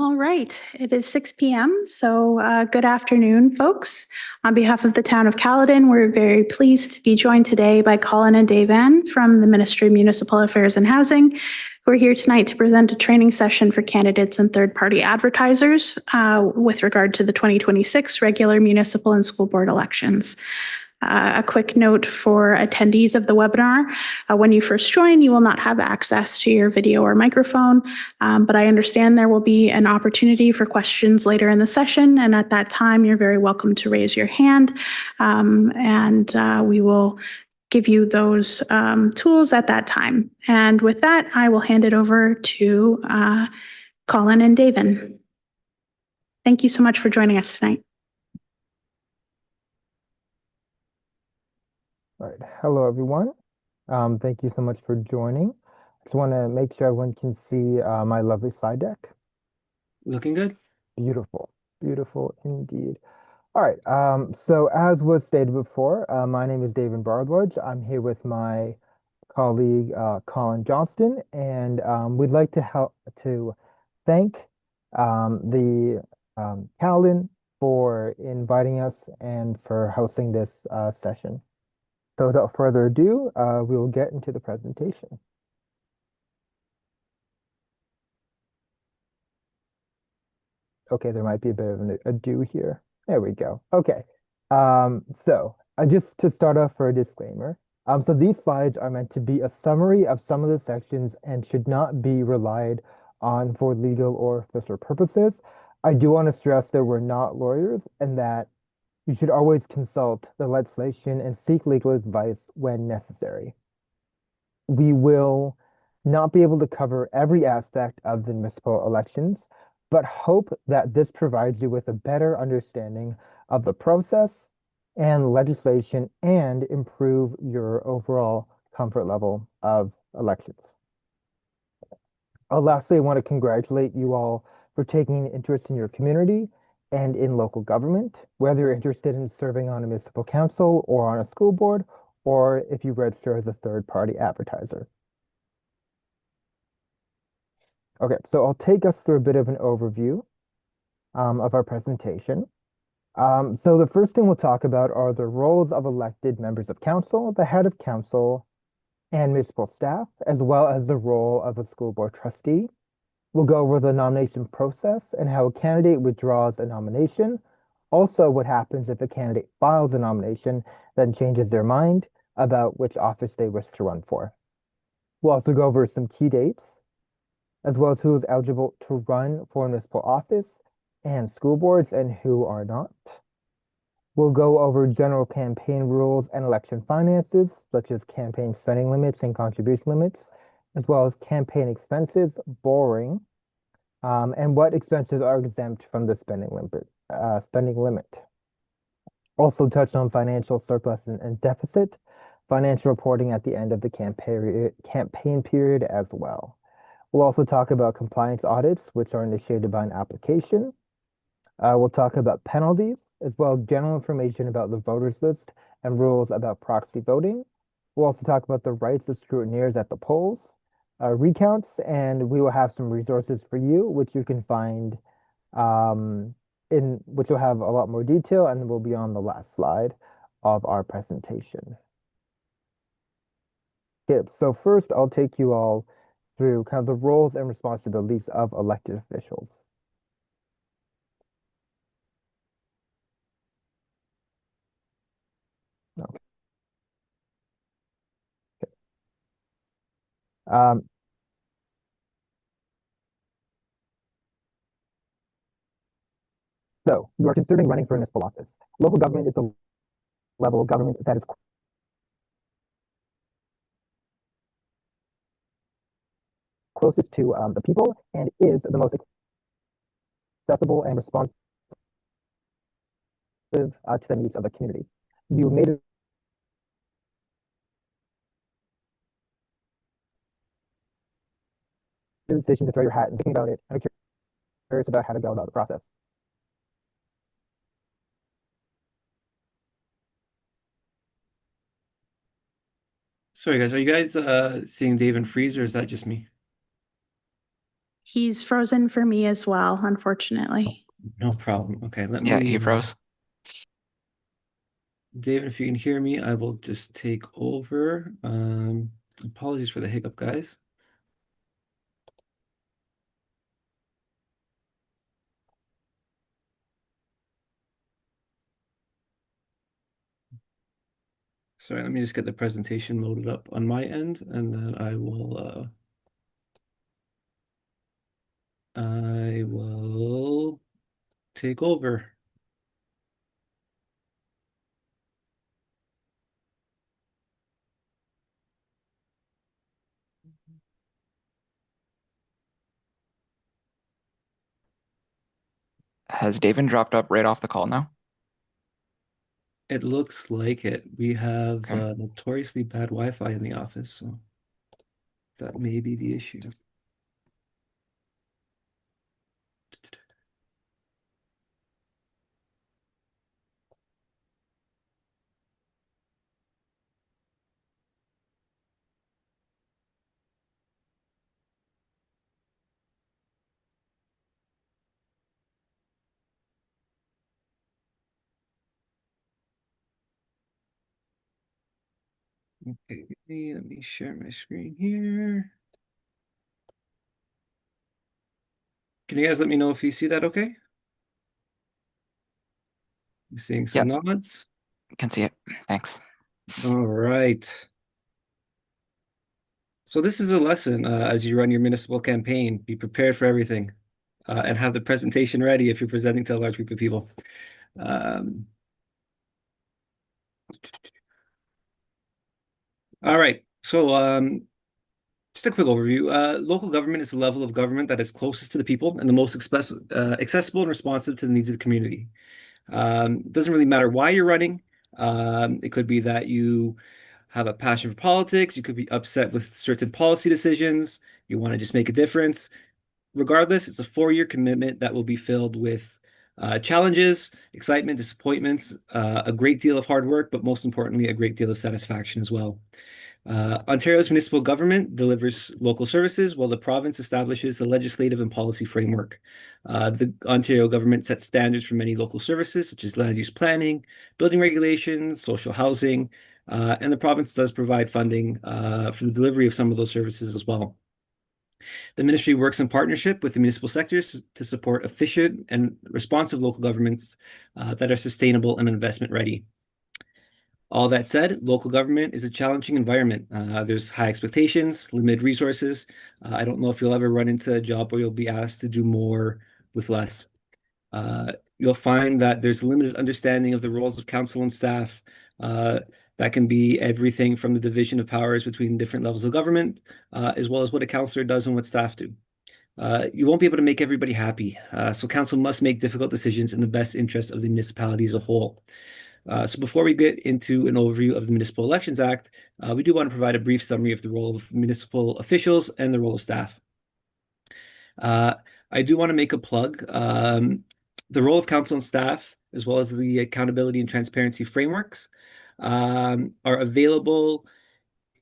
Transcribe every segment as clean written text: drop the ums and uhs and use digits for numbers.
All right, it is 6 p.m., so good afternoon, folks. On behalf of the Town of Caledon, we're very pleased to be joined today by Colin and Dave Ann from the Ministry of Municipal Affairs and Housing, who are here tonight to present a training session for candidates and third-party advertisers with regard to the 2026 regular municipal and school board elections. A quick note for attendees of the webinar. When you first join, you will not have access to your video or microphone, but I understand there will be an opportunity for questions later in the session, and at that time, you're very welcome to raise your hand, and we will give you those tools at that time. And with that, I will hand it over to Colin and David. Thank you so much for joining us tonight. All right. Hello, everyone. Thank you so much for joining. Just want to make sure everyone can see my lovely slide deck. Looking good. Beautiful. Beautiful indeed. All right. So as was stated before, my name is David Bardwedge. I'm here with my colleague, Colin Johnston, and we'd like to thank the Caledon for inviting us and for hosting this session. So without further ado, we will get into the presentation. Okay, there might be a bit of an ado here. There we go. Okay, so just to start off for a disclaimer, so these slides are meant to be a summary of some of the sections and should not be relied on for legal or official purposes. I do want to stress that we're not lawyers and that you should always consult the legislation and seek legal advice when necessary. We will not be able to cover every aspect of the municipal elections, but hope that this provides you with a better understanding of the process and legislation and improve your overall comfort level of elections. Lastly, I want to congratulate you all for taking an interest in your community and in local government, whether you're interested in serving on a municipal council or on a school board, or if you register as a third-party advertiser. Okay, so I'll take us through a bit of an overview of our presentation. So the first thing we'll talk about are the roles of elected members of council, the head of council, and municipal staff, as well as the role of a school board trustee. We'll go over the nomination process and how a candidate withdraws a nomination. Also, what happens if a candidate files a nomination, then changes their mind about which office they wish to run for. We'll also go over some key dates, as well as who is eligible to run for municipal office and school boards and who are not. We'll go over general campaign rules and election finances, such as campaign spending limits and contribution limits, as well as campaign expenses, boring, and what expenses are exempt from the spending limit. Also touch on financial surplus and deficit, financial reporting at the end of the campaign period as well. We'll also talk about compliance audits, which are initiated by an application. We'll talk about penalties, as well as general information about the voters list and rules about proxy voting. We'll also talk about the rights of scrutineers at the polls, recounts, and we will have some resources for you, which you can find which will have a lot more detail and will be on the last slide of our presentation. Okay, so first I'll take you all through kind of the roles and responsibilities of elected officials. Okay. So you are considering running for municipal office. Local government is the level of government that is closest to the people and is the most accessible and responsive to the needs of the community. You made a decision to throw your hat and thinking about it. I'm curious about how to go about the process. Sorry, guys. Are you guys seeing Dave and freeze, or is that just me? He's frozen for me as well, unfortunately. No problem. Okay, let Yeah, me, he froze. David, if you can hear me, I will just take over. Apologies for the hiccup, guys. Sorry, let me just get the presentation loaded up on my end, and then I will take over. Has David dropped up right off the call now? It looks like it. We have Okay. notoriously bad Wi-Fi in the office, so that may be the issue. Okay, let me share my screen here. Can you guys let me know if you see that okay? I'm seeing some nods. Can see it. Thanks. All right. So this is a lesson as you run your municipal campaign. Be prepared for everything and have the presentation ready if you're presenting to a large group of people. All right. So just a quick overview. Local government is the level of government that is closest to the people and the most accessible and responsive to the needs of the community. It doesn't really matter why you're running. It could be that you have a passion for politics. You could be upset with certain policy decisions. You want to just make a difference. Regardless, it's a 4-year commitment that will be filled with challenges, excitement, disappointments, a great deal of hard work, but most importantly, a great deal of satisfaction as well. Ontario's municipal government delivers local services while the province establishes the legislative and policy framework. The Ontario government sets standards for many local services, such as land use planning, building regulations, social housing, and the province does provide funding for the delivery of some of those services as well. The ministry works in partnership with the municipal sectors to support efficient and responsive local governments that are sustainable and investment ready. All that said, local government is a challenging environment. There's high expectations, limited resources. I don't know if you'll ever run into a job where you'll be asked to do more with less. You'll find that there's a limited understanding of the roles of council and staff. That can be everything from the division of powers between different levels of government, as well as what a councillor does and what staff do. You won't be able to make everybody happy, so council must make difficult decisions in the best interest of the municipality as a whole. So before we get into an overview of the Municipal Elections Act, we do want to provide a brief summary of the role of municipal officials and the role of staff. I do want to make a plug. The role of council and staff, as well as the accountability and transparency frameworks, are available.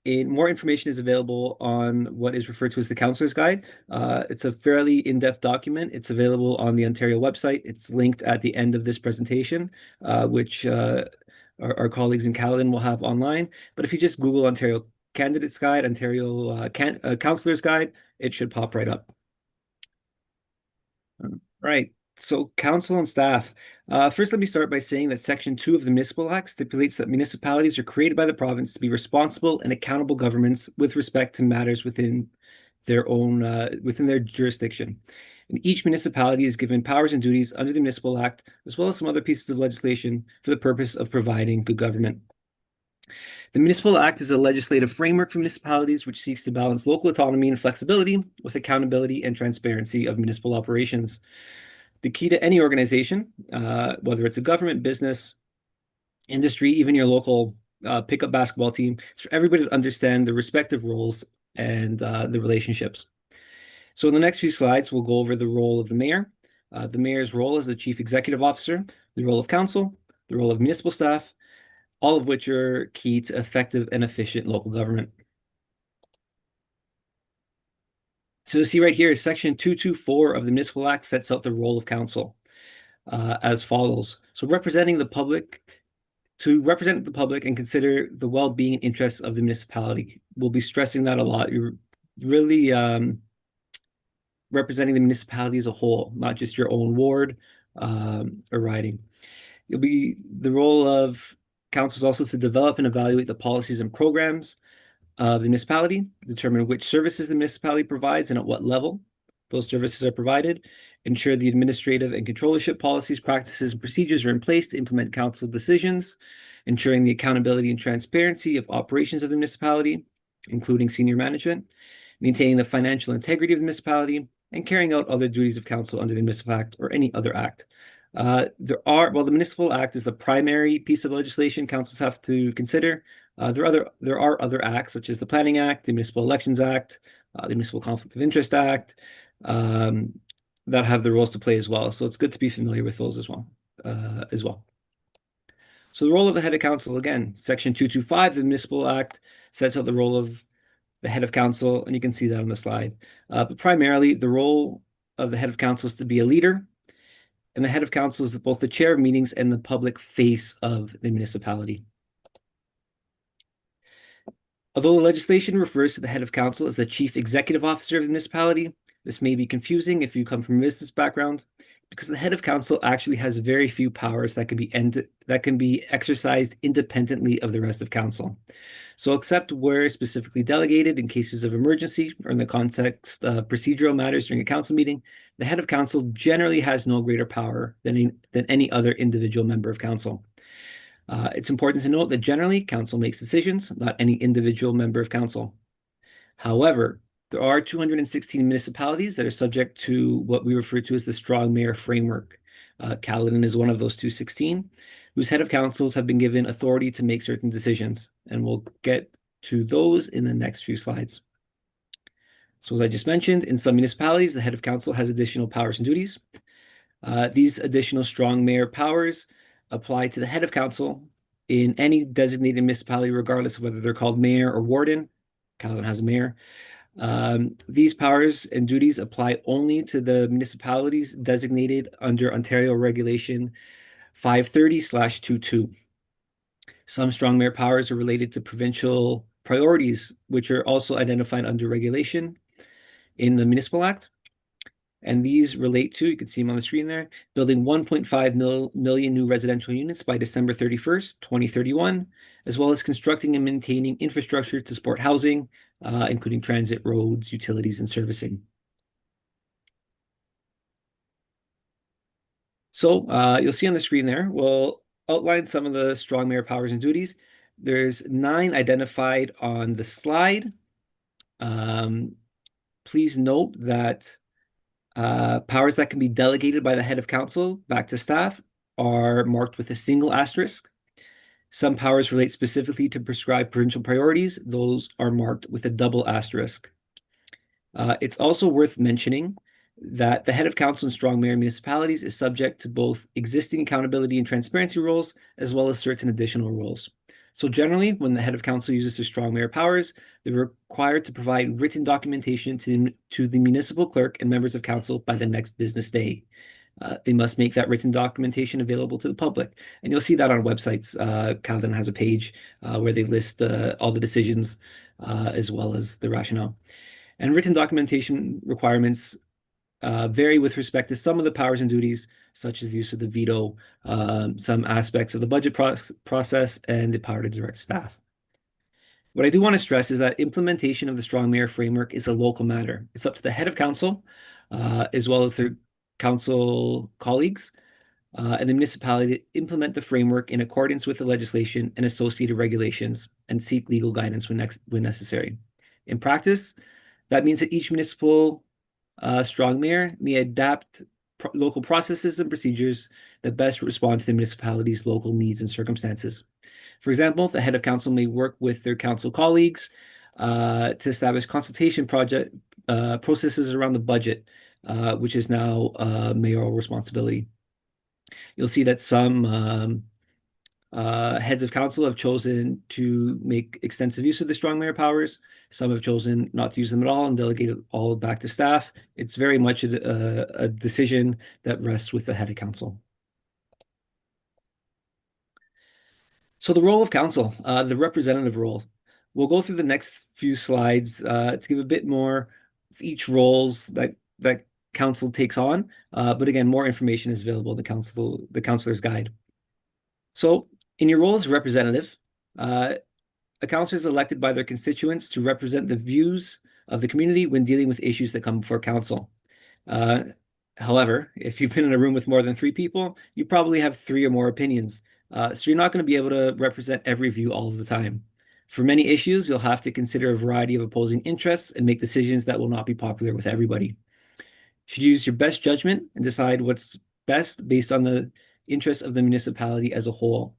More information is available on what is referred to as the Councillor's Guide. It's a fairly in-depth document. It's available on the Ontario website. It's linked at the end of this presentation, which our colleagues in Caledon will have online. But if you just Google Ontario Candidates Guide, Ontario Councillor's Guide, it should pop right up. Right. So council and staff. First, let me start by saying that Section 2 of the Municipal Act stipulates that municipalities are created by the province to be responsible and accountable governments with respect to matters within their jurisdiction. And each municipality is given powers and duties under the Municipal Act, as well as some other pieces of legislation for the purpose of providing good government. The Municipal Act is a legislative framework for municipalities which seeks to balance local autonomy and flexibility with accountability and transparency of municipal operations. The key to any organization, whether it's a government, business, industry, even your local pickup basketball team, is for everybody to understand the respective roles and the relationships. So in the next few slides, we'll go over the role of the mayor, the mayor's role as the chief executive officer, the role of council, the role of municipal staff, all of which are key to effective and efficient local government. So you see right here, Section 224 of the Municipal Act sets out the role of council as follows. So to represent the public and consider the well-being and interests of the municipality. We'll be stressing that a lot. You're really representing the municipality as a whole, not just your own ward or riding. The role of council is also to develop and evaluate the policies and programs of the municipality, determine which services the municipality provides and at what level those services are provided, ensure the administrative and controllership policies, practices, and procedures are in place to implement council decisions, ensuring the accountability and transparency of operations of the municipality, including senior management, maintaining the financial integrity of the municipality, and carrying out other duties of council under the Municipal Act or any other act. While the Municipal Act is the primary piece of legislation councils have to consider, there are other acts such as the Planning Act, the Municipal Elections Act, the Municipal Conflict of Interest Act, that have the roles to play as well. So it's good to be familiar with those as well. So the role of the head of council, again, Section 225 of the Municipal Act sets out the role of the head of council, and you can see that on the slide. But primarily, the role of the head of council is to be a leader, and the head of council is both the chair of meetings and the public face of the municipality. Although the legislation refers to the head of council as the chief executive officer of the municipality, this may be confusing if you come from a business background, because the head of council actually has very few powers that can be exercised independently of the rest of council. So except where specifically delegated in cases of emergency or in the context of procedural matters during a council meeting, the head of council generally has no greater power than any other individual member of council. It's important to note that generally council makes decisions, not any individual member of council. However, there are 216 municipalities that are subject to what we refer to as the strong mayor framework. Caledon is one of those 216, whose head of councils have been given authority to make certain decisions. And we'll get to those in the next few slides. So as I just mentioned, in some municipalities, the head of council has additional powers and duties. These additional strong mayor powers apply to the head of council in any designated municipality, regardless of whether they're called mayor or warden. Caledon has a mayor. These powers and duties apply only to the municipalities designated under Ontario Regulation 530/22. Some strong mayor powers are related to provincial priorities, which are also identified under regulation in the Municipal Act. And these relate to, you can see them on the screen there, building 1.5 million new residential units by December 31st, 2031, as well as constructing and maintaining infrastructure to support housing, including transit, roads, utilities, and servicing. So you'll see on the screen there, we'll outline some of the strong mayor powers and duties. There's 9 identified on the slide. Please note that powers that can be delegated by the head of council back to staff are marked with a single asterisk. Some powers relate specifically to prescribed provincial priorities. Those are marked with a double asterisk. It's also worth mentioning that the head of council in strong mayor municipalities is subject to both existing accountability and transparency roles, as well as certain additional roles. So generally, when the head of council uses their strong mayor powers, they're required to provide written documentation to the municipal clerk and members of council by the next business day. They must make that written documentation available to the public. And you'll see that on websites. Caledon has a page where they list all the decisions as well as the rationale. And written documentation requirements vary with respect to some of the powers and duties, such as the use of the veto, some aspects of the budget process, and the power to direct staff. What I do want to stress is that implementation of the strong mayor framework is a local matter. It's up to the head of council, as well as their council colleagues, and the municipality to implement the framework in accordance with the legislation and associated regulations and seek legal guidance when necessary. In practice, that means that each municipal strong mayor may adapt local processes and procedures that best respond to the municipality's local needs and circumstances. For example, the head of council may work with their council colleagues to establish consultation processes around the budget, which is now a mayoral responsibility. You'll see that some Heads of council have chosen to make extensive use of the strong mayor powers. Some have chosen not to use them at all and delegate it all back to staff. It's very much a decision that rests with the head of council. So the role of council, the representative role. We'll go through the next few slides to give a bit more of each roles that council takes on. But again, more information is available in the councilor's guide. So in your role as representative, a councilor is elected by their constituents to represent the views of the community when dealing with issues that come before council. However, if you've been in a room with more than 3 people, you probably have 3 or more opinions. So you're not going to be able to represent every view all of the time. For many issues, you'll have to consider a variety of opposing interests and make decisions that will not be popular with everybody. You should use your best judgment and decide what's best based on the interests of the municipality as a whole.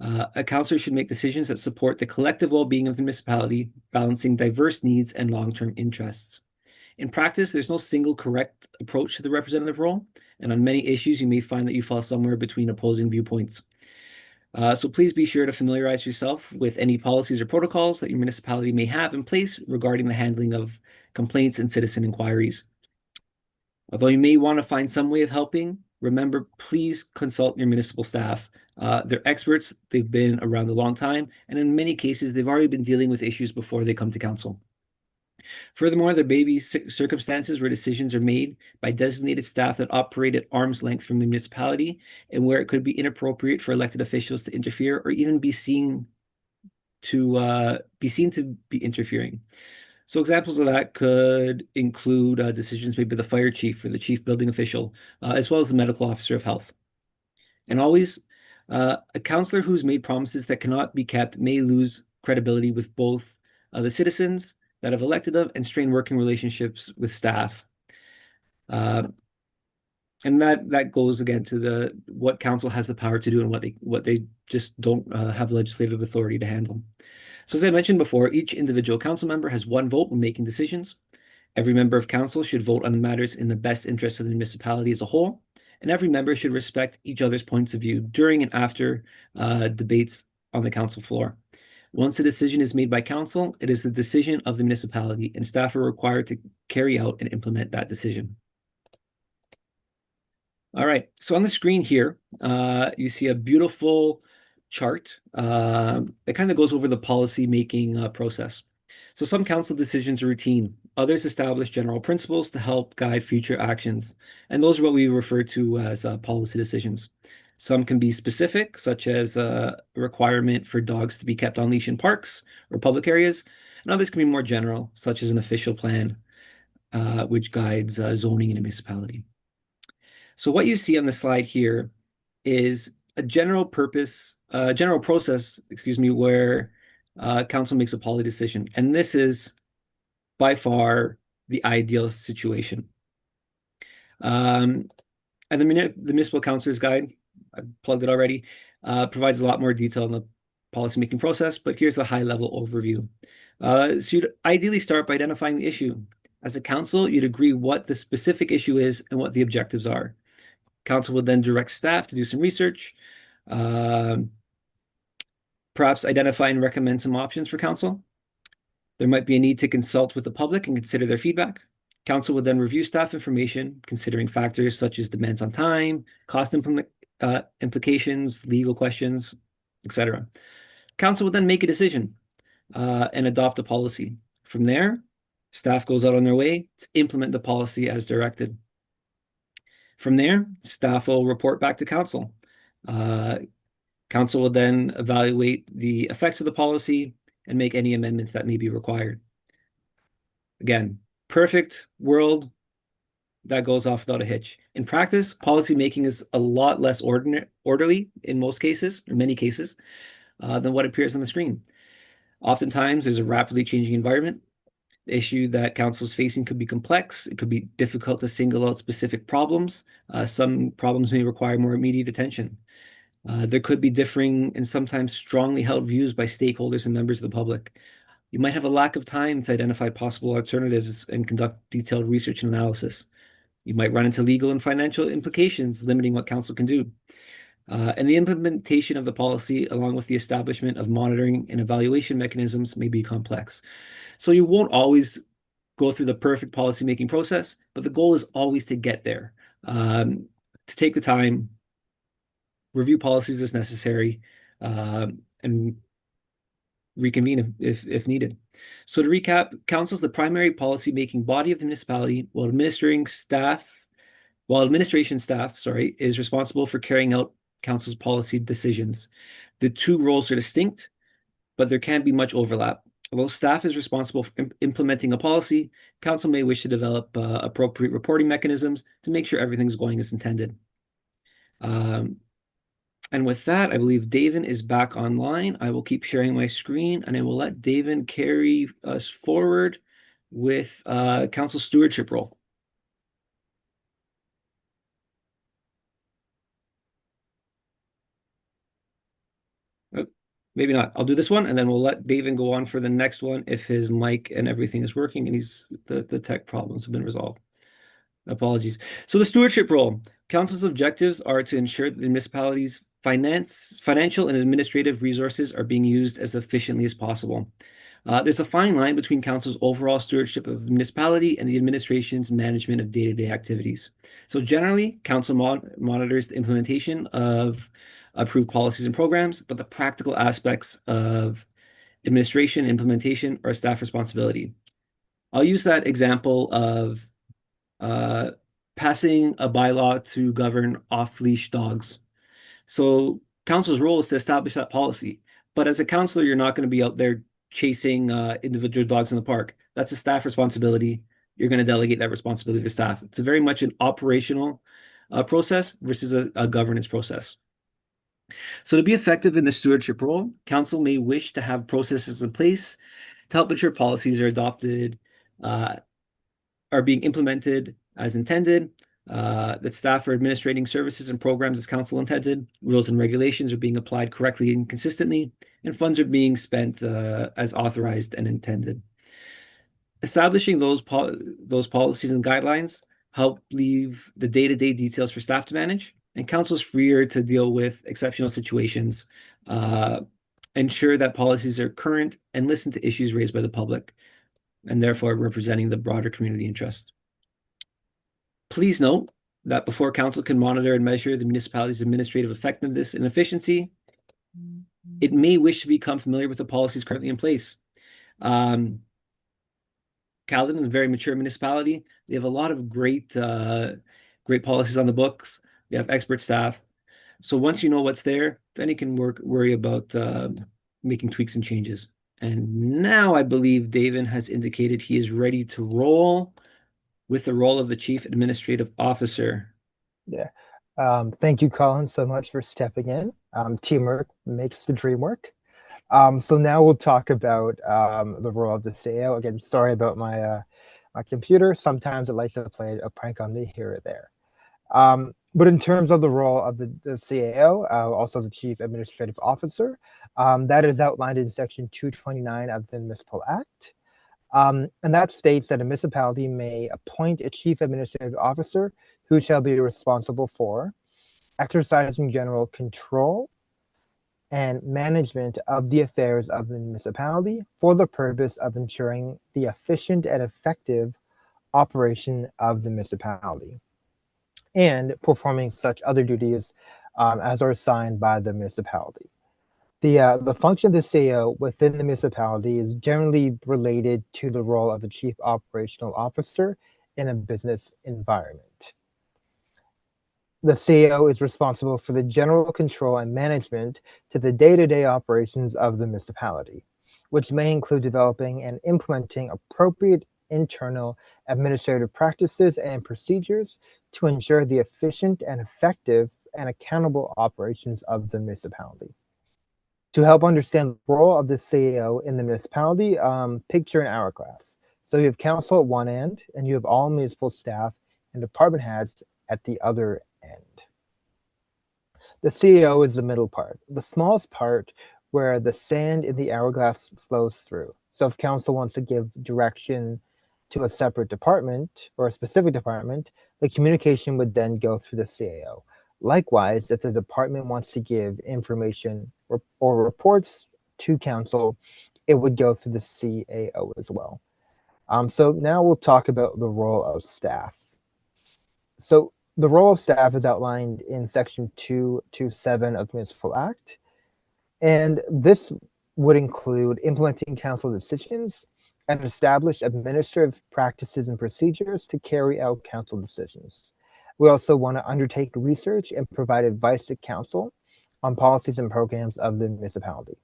A councillor should make decisions that support the collective well-being of the municipality, balancing diverse needs and long-term interests. In practice, there's no single correct approach to the representative role, and on many issues, you may find that you fall somewhere between opposing viewpoints. So please be sure to familiarize yourself with any policies or protocols that your municipality may have in place regarding the handling of complaints and citizen inquiries. Although you may want to find some way of helping, remember, please consult your municipal staff. They're experts, they've been around a long time, and in many cases, they've already been dealing with issues before they come to council. Furthermore, there may be circumstances where decisions are made by designated staff that operate at arm's length from the municipality and where it could be inappropriate for elected officials to interfere or even be seen to be interfering. So examples of that could include decisions made by the fire chief or the chief building official, as well as the medical officer of health. And always, a councillor who's made promises that cannot be kept may lose credibility with both the citizens that have elected them and strain working relationships with staff. And that goes again to what council has the power to do and what they just don't have legislative authority to handle. So as I mentioned before, each individual council member has 1 vote when making decisions. Every member of council should vote on matters in the best interest of the municipality as a whole, and every member should respect each other's points of view during and after debates on the council floor. Once a decision is made by council, it is the decision of the municipality, and staff are required to carry out and implement that decision. All right, so on the screen here, you see a beautiful chart that kind of goes over the policy-making process. So some council decisions are routine. Others establish general principles to help guide future actions, and those are what we refer to as policy decisions. Some can be specific, such as a requirement for dogs to be kept on leash in parks or public areas, and others can be more general, such as an official plan, which guides zoning in a municipality. So what you see on the slide here is a general process, where council makes a policy decision, and this is by far the ideal situation. And the municipal councilor's guide, I've plugged it already, provides a lot more detail on the policymaking process, but here's a high-level overview. So you'd ideally start by identifying the issue. As a council, you'd agree what the specific issue is and what the objectives are. Council would then direct staff to do some research, perhaps identify and recommend some options for council. There might be a need to consult with the public and consider their feedback. Council would then review staff information, considering factors such as demands on time, cost implications, legal questions, etc. Council would then make a decision and adopt a policy. From there, staff goes out on their way to implement the policy as directed. From there, staff will report back to council. Council will then evaluate the effects of the policy and make any amendments that may be required. Again, perfect world, that goes off without a hitch. In practice, policy making is a lot less orderly in most cases, or many cases, than what appears on the screen. Oftentimes, there's a rapidly changing environment. The issue that council is facing could be complex. It could be difficult to single out specific problems. Some problems may require more immediate attention. There could be differing and sometimes strongly held views by stakeholders and members of the public. You might have a lack of time to identify possible alternatives and conduct detailed research and analysis. You might run into legal and financial implications limiting what council can do. And the implementation of the policy, along with the establishment of monitoring and evaluation mechanisms, may be complex. So you won't always go through the perfect policymaking process, but the goal is always to get there, to take the time, review policies as necessary, and reconvene if needed. So to recap, council is the primary policy-making body of the municipality, while administration staff, is responsible for carrying out council's policy decisions. The two roles are distinct, but there can be much overlap. Although staff is responsible for implementing a policy, council may wish to develop appropriate reporting mechanisms to make sure everything's going as intended. And with that, I believe David is back online. I will keep sharing my screen, and I will let David carry us forward with council stewardship role. Maybe not. I'll do this one, and then we'll let David go on for the next one if his mic and everything is working and the tech problems have been resolved. Apologies. So the stewardship role. Council's objectives are to ensure that the municipality's financial and administrative resources are being used as efficiently as possible. There's a fine line between council's overall stewardship of the municipality and the administration's management of day-to-day activities. So generally, council monitors the implementation of approved policies and programs, but the practical aspects of administration and implementation are staff responsibility. I'll use that example of passing a bylaw to govern off-leash dogs. So council's role is to establish that policy. But as a councilor, you're not going to be out there chasing individual dogs in the park. That's a staff responsibility. You're going to delegate that responsibility to staff. It's a very much an operational process versus a governance process. So to be effective in the stewardship role, council may wish to have processes in place to help ensure policies are adopted, are being implemented as intended, that staff are administrating services and programs as council intended, rules and regulations are being applied correctly and consistently, and funds are being spent as authorized and intended. Establishing those policies and guidelines help leave the day-to-day details for staff to manage, and council is freer to deal with exceptional situations, ensure that policies are current, and listen to issues raised by the public, and therefore representing the broader community interest. Please note that before council can monitor and measure the municipality's administrative effectiveness and efficiency, it may wish to become familiar with the policies currently in place. Caledon is a very mature municipality. They have a lot of great policies on the books. They have expert staff. So once you know what's there, then you can worry about making tweaks and changes. And now I believe David has indicated he is ready to roll with the role of the Chief Administrative Officer. Yeah. Thank you, Colin, so much for stepping in. Teamwork makes the dream work. So now we'll talk about the role of the CAO. Again, sorry about my computer. Sometimes it likes to play a prank on me here or there. But in terms of the role of the CAO, also the Chief Administrative Officer, that is outlined in Section 229 of the Municipal Act. And that states that a municipality may appoint a chief administrative officer who shall be responsible for exercising general control and management of the affairs of the municipality for the purpose of ensuring the efficient and effective operation of the municipality and performing such other duties as are assigned by the municipality. The function of the CAO within the municipality is generally related to the role of the chief operational officer in a business environment. The CAO is responsible for the general control and management to the day-to-day operations of the municipality, which may include developing and implementing appropriate internal administrative practices and procedures to ensure the efficient and effective and accountable operations of the municipality. To help understand the role of the CAO in the municipality, picture an hourglass. So you have council at one end, and you have all municipal staff and department heads at the other end. The CAO is the middle part, the smallest part where the sand in the hourglass flows through. So if council wants to give direction to a separate department or a specific department, the communication would then go through the CAO. Likewise, if the department wants to give information or reports to council, it would go through the CAO as well. So now we'll talk about the role of staff. So the role of staff is outlined in section 227 of the Municipal Act. And this would include implementing council decisions and establish administrative practices and procedures to carry out council decisions. We also want to undertake research and provide advice to council on policies and programs of the municipality.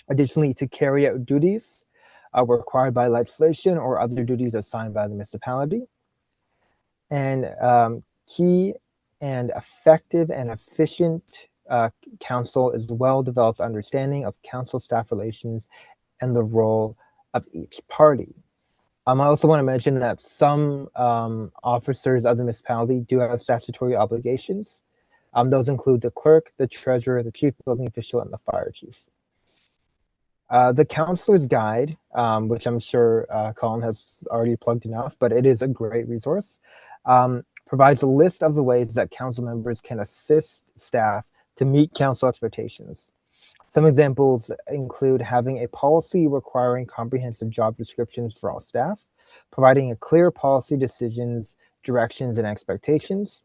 Additionally, to carry out duties required by legislation or other duties assigned by the municipality. And key and effective and efficient council is well-developed understanding of council staff relations and the role of each party. I also want to mention that some officers of the municipality do have statutory obligations. Those include the clerk, the treasurer, the chief building official, and the fire chief. The counselor's guide, which I'm sure Colin has already plugged enough, but it is a great resource, provides a list of the ways that council members can assist staff to meet council expectations. Some examples include having a policy requiring comprehensive job descriptions for all staff, providing a clear policy decisions, directions, and expectations,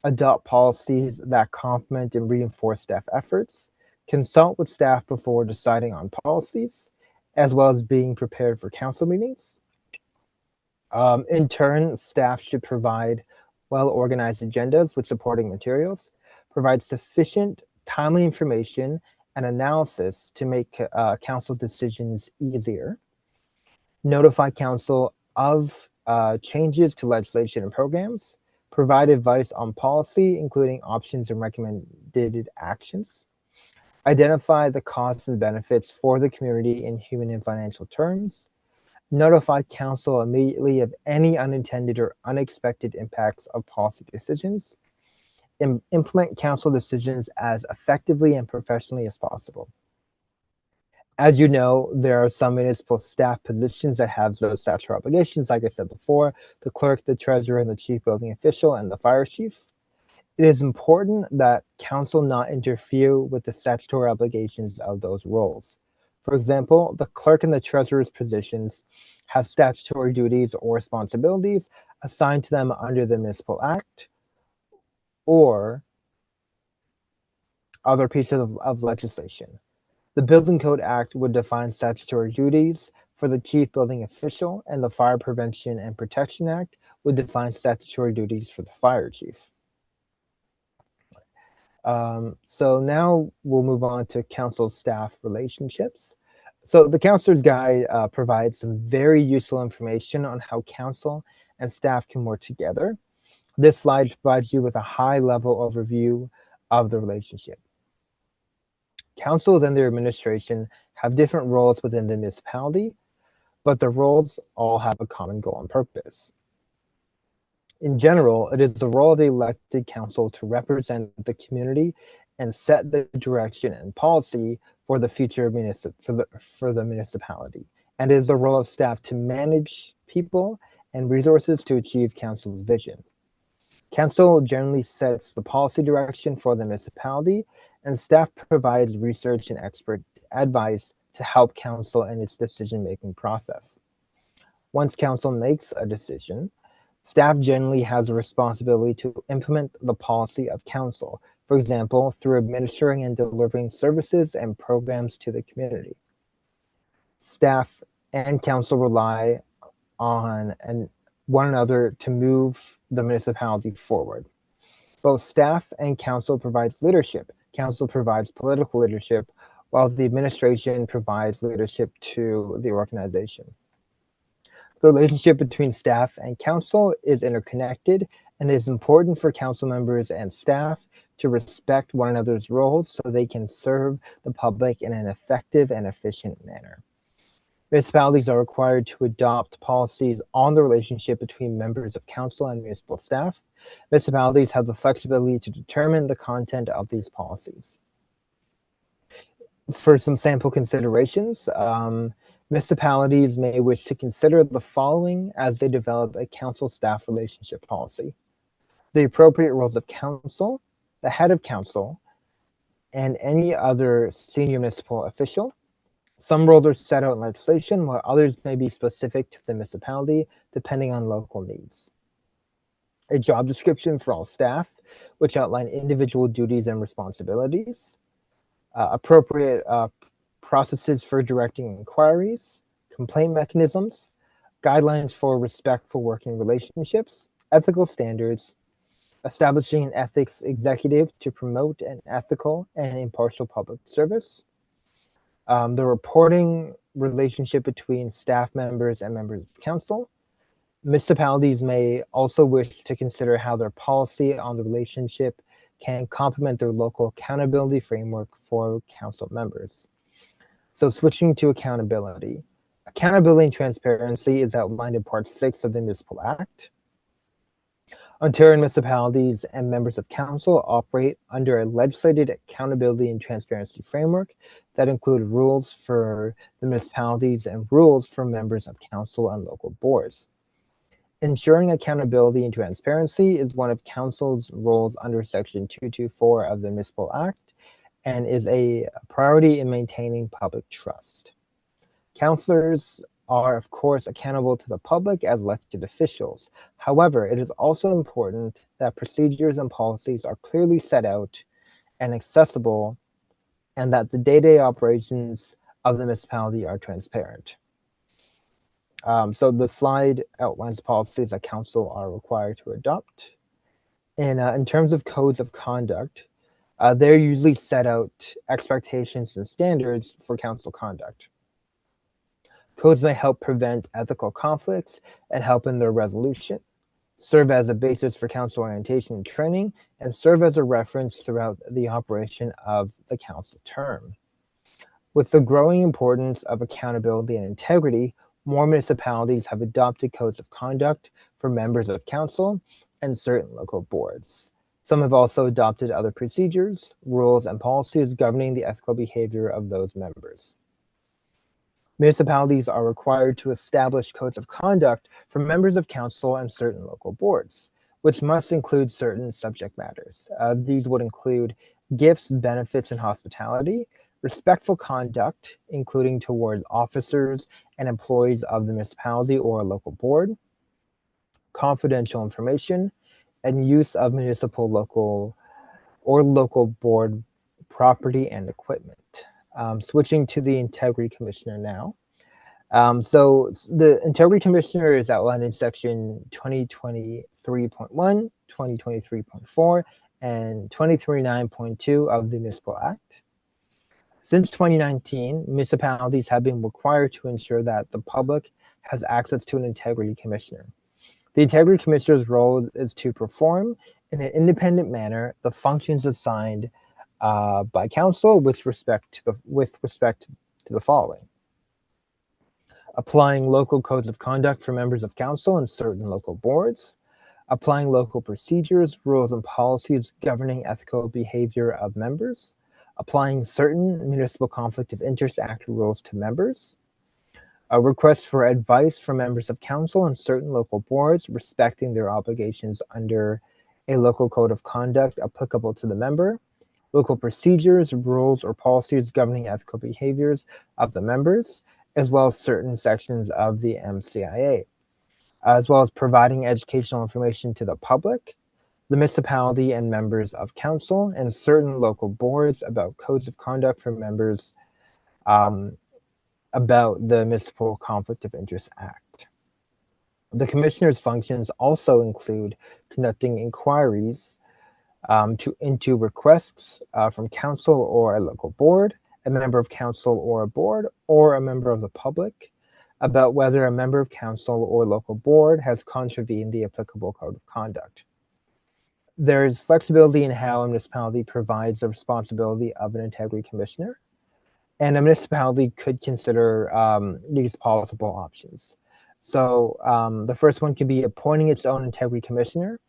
adopt policies that complement and reinforce staff efforts, consult with staff before deciding on policies, as well as being prepared for council meetings. In turn, staff should provide well-organized agendas with supporting materials, provide sufficient, timely information and analysis to make council decisions easier, notify council of changes to legislation and programs, provide advice on policy, including options and recommended actions, identify the costs and benefits for the community in human and financial terms, notify council immediately of any unintended or unexpected impacts of policy decisions, and implement council decisions as effectively and professionally as possible. As you know, there are some municipal staff positions that have those statutory obligations, like I said before, the clerk, the treasurer, and the chief building official, and the fire chief. It is important that council not interfere with the statutory obligations of those roles. For example, the clerk and the treasurer's positions have statutory duties or responsibilities assigned to them under the Municipal Act or other pieces of legislation. The Building Code Act would define statutory duties for the chief building official, and the Fire Prevention and Protection Act would define statutory duties for the fire chief. So now we'll move on to council staff relationships. So the counselor's guide provides some very useful information on how council and staff can work together. This slide provides you with a high-level overview of the relationship. Councils and their administration have different roles within the municipality, but the roles all have a common goal and purpose. In general, it is the role of the elected council to represent the community and set the direction and policy for the future for the municipality. And it is the role of staff to manage people and resources to achieve council's vision. Council generally sets the policy direction for the municipality, and staff provides research and expert advice to help council in its decision-making process. Once council makes a decision, staff generally has a responsibility to implement the policy of council, for example, through administering and delivering services and programs to the community. Staff and council rely on one another to move the municipality forward. Both staff and council provides leadership. Council provides political leadership, while the administration provides leadership to the organization. The relationship between staff and council is interconnected, and it is important for council members and staff to respect one another's roles so they can serve the public in an effective and efficient manner. Municipalities are required to adopt policies on the relationship between members of council and municipal staff. Municipalities have the flexibility to determine the content of these policies. For some sample considerations, municipalities may wish to consider the following as they develop a council staff relationship policy: the appropriate roles of council, the head of council, and any other senior municipal official. Some roles are set out in legislation, while others may be specific to the municipality, depending on local needs. A job description for all staff, which outline individual duties and responsibilities. Appropriate processes for directing inquiries, complaint mechanisms, guidelines for respectful working relationships, ethical standards, establishing an ethics executive to promote an ethical and impartial public service, the reporting relationship between staff members and members of council. Municipalities may also wish to consider how their policy on the relationship can complement their local accountability framework for council members. So switching to accountability. Accountability and transparency is outlined in Part 6 of the Municipal Act. Ontario municipalities and members of council operate under a legislated accountability and transparency framework that include rules for the municipalities and rules for members of council and local boards. Ensuring accountability and transparency is one of council's roles under Section 224 of the Municipal Act and is a priority in maintaining public trust. Councillors are, of course, accountable to the public as elected officials. However, it is also important that procedures and policies are clearly set out and accessible, and that the day-to-day operations of the municipality are transparent. So the slide outlines policies that council are required to adopt. And in terms of codes of conduct, they're usually set out expectations and standards for council conduct. Codes may help prevent ethical conflicts and help in their resolution, serve as a basis for council orientation and training, and serve as a reference throughout the operation of the council term. With the growing importance of accountability and integrity, more municipalities have adopted codes of conduct for members of council and certain local boards. Some have also adopted other procedures, rules, and policies governing the ethical behavior of those members. Municipalities are required to establish codes of conduct for members of council and certain local boards, which must include certain subject matters. These would include gifts, benefits, and hospitality, respectful conduct, including towards officers and employees of the municipality or a local board, confidential information, and use of municipal, local board property and equipment. Switching to the Integrity Commissioner now. So the Integrity Commissioner is outlined in section 2023.1, 2023.4, and 2039.2 of the Municipal Act. Since 2019, municipalities have been required to ensure that the public has access to an Integrity Commissioner. The Integrity Commissioner's role is to perform in an independent manner the functions assigned by council with respect to the following: applying local codes of conduct for members of council and certain local boards, applying local procedures, rules, and policies governing ethical behavior of members, applying certain Municipal Conflict of Interest Act rules to members, a request for advice from members of council and certain local boards respecting their obligations under a local code of conduct applicable to the member, local procedures, rules, or policies governing ethical behaviors of the members, as well as certain sections of the MCIA, as well as providing educational information to the public, the municipality, and members of council and certain local boards about codes of conduct for members about the Municipal Conflict of Interest Act. The Commissioner's functions also include conducting inquiries into requests from council or a local board, a member of council or a board, or a member of the public about whether a member of council or local board has contravened the applicable code of conduct. There is flexibility in how a municipality provides the responsibility of an Integrity Commissioner, and a municipality could consider these possible options. So the first one could be appointing its own Integrity Commissioner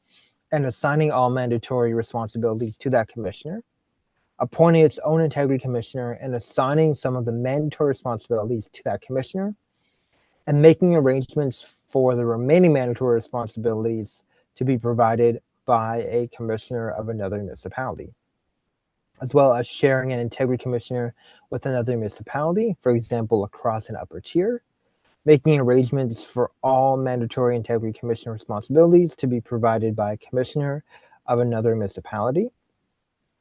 and assigning all mandatory responsibilities to that commissioner, appointing its own Integrity Commissioner and assigning some of the mandatory responsibilities to that commissioner, and making arrangements for the remaining mandatory responsibilities to be provided by a commissioner of another municipality, as well as sharing an integrity commissioner with another municipality, for example, across an upper tier, making arrangements for all mandatory integrity commissioner responsibilities to be provided by a commissioner of another municipality.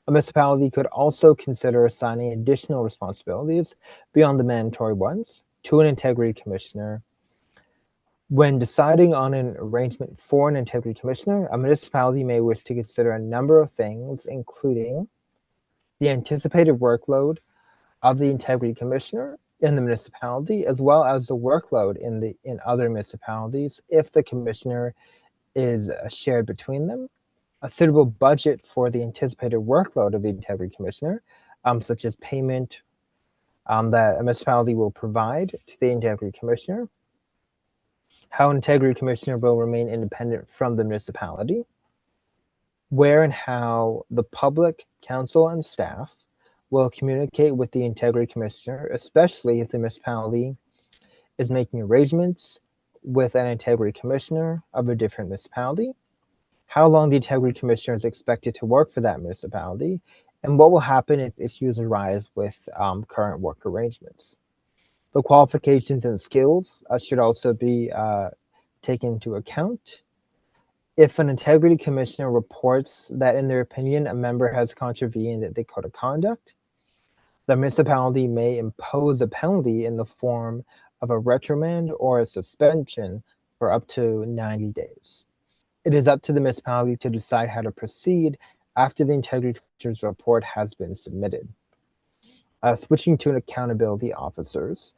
A municipality could also consider assigning additional responsibilities beyond the mandatory ones to an integrity commissioner. When deciding on an arrangement for an integrity commissioner, a municipality may wish to consider a number of things, including the anticipated workload of the integrity commissioner in the municipality, as well as the workload in other municipalities if the commissioner is shared between them, a suitable budget for the anticipated workload of the integrity commissioner, such as payment that a municipality will provide to the integrity commissioner, how an integrity commissioner will remain independent from the municipality, where and how the public, council, and staff will communicate with the integrity commissioner, especially if the municipality is making arrangements with an integrity commissioner of a different municipality, how long the integrity commissioner is expected to work for that municipality, and what will happen if issues arise with current work arrangements. The qualifications and skills should also be taken into account. If an integrity commissioner reports that, in their opinion, a member has contravened the code of conduct, the municipality may impose a penalty in the form of a reprimand or a suspension for up to 90 days. It is up to the municipality to decide how to proceed after the integrity commissioner's report has been submitted. Switching to accountability officers.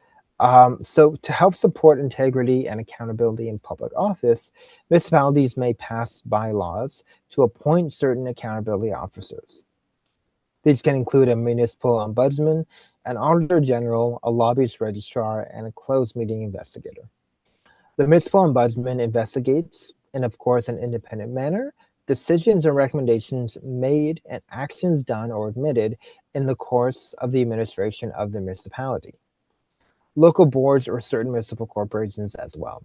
So to help support integrity and accountability in public office, municipalities may pass bylaws to appoint certain accountability officers. These can include a municipal ombudsman, an auditor general, a lobbyist registrar, and a closed meeting investigator. The municipal ombudsman investigates, in of course an independent manner, decisions and recommendations made and actions done or admitted in the course of the administration of the municipality. Local boards or certain municipal corporations as well.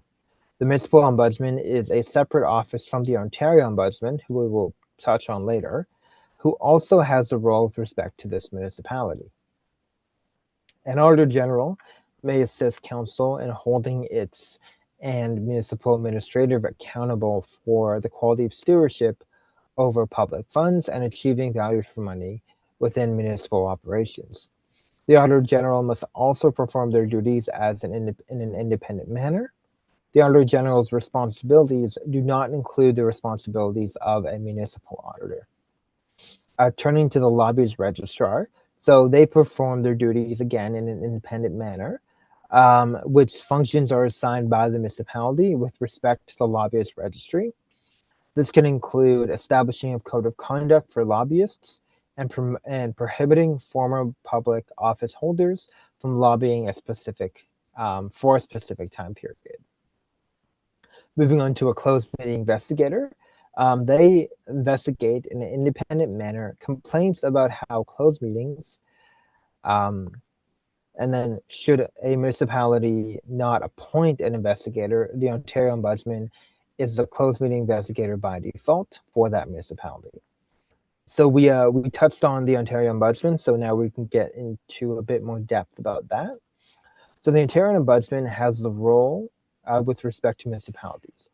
The municipal ombudsman is a separate office from the Ontario ombudsman, who we will touch on later, who also has a role with respect to this municipality. An auditor general may assist council in holding its and municipal administrator accountable for the quality of stewardship over public funds and achieving value for money within municipal operations. The auditor general must also perform their duties as in an independent manner. The auditor general's responsibilities do not include the responsibilities of a municipal auditor. Turning to the lobbyist registrar, so they perform their duties again in an independent manner, which functions are assigned by the municipality with respect to the lobbyist registry. This can include establishing a code of conduct for lobbyists and prohibiting former public office holders from lobbying for a specific time period. Moving on to a closed meeting investigator. They investigate in an independent manner complaints about how closed meetings, and then should a municipality not appoint an investigator, the Ontario Ombudsman is the closed meeting investigator by default for that municipality. So we touched on the Ontario Ombudsman, so now we can get into a bit more depth about that. So the Ontario Ombudsman has the role with respect to municipalities.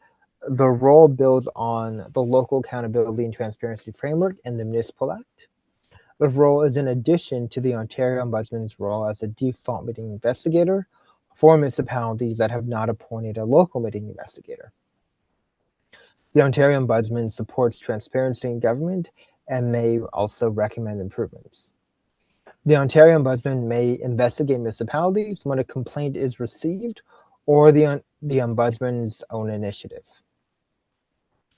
The role builds on the Local Accountability and Transparency Framework and the Municipal Act. The role is in addition to the Ontario Ombudsman's role as a default meeting investigator for municipalities that have not appointed a local meeting investigator. The Ontario Ombudsman supports transparency in government and may also recommend improvements. The Ontario Ombudsman may investigate municipalities when a complaint is received or the Ombudsman's own initiative.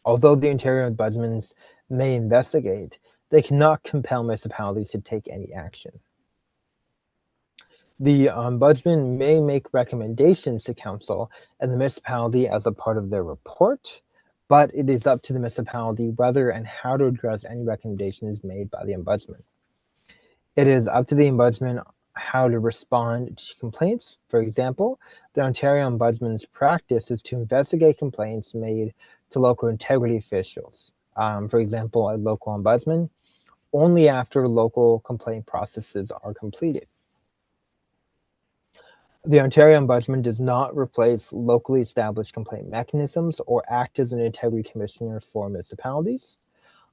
Although the Ontario Ombudsman may investigate, they cannot compel municipalities to take any action. The Ombudsman may make recommendations to council and the municipality as a part of their report, but it is up to the municipality whether and how to address any recommendations made by the Ombudsman. It is up to the Ombudsman how to respond to complaints. For example, the Ontario Ombudsman's practice is to investigate complaints made to local integrity officials. for example, a local ombudsman, only after local complaint processes are completed. The Ontario Ombudsman does not replace locally established complaint mechanisms or act as an integrity commissioner for municipalities.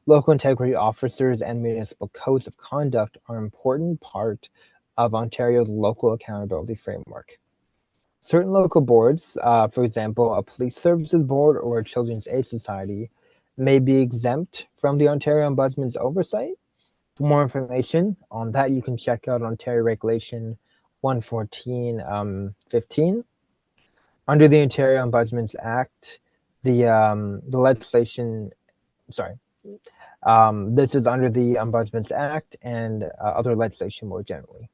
Local integrity officers and municipal codes of conduct are an important part of Ontario's local accountability framework. Certain local boards, for example, a police services board or a children's aid society, may be exempt from the Ontario Ombudsman's oversight. For more information on that, you can check out Ontario Regulation 114.15. Under the Ontario Ombudsman's Act, the legislation, this is under the Ombudsman's Act and other legislation more generally.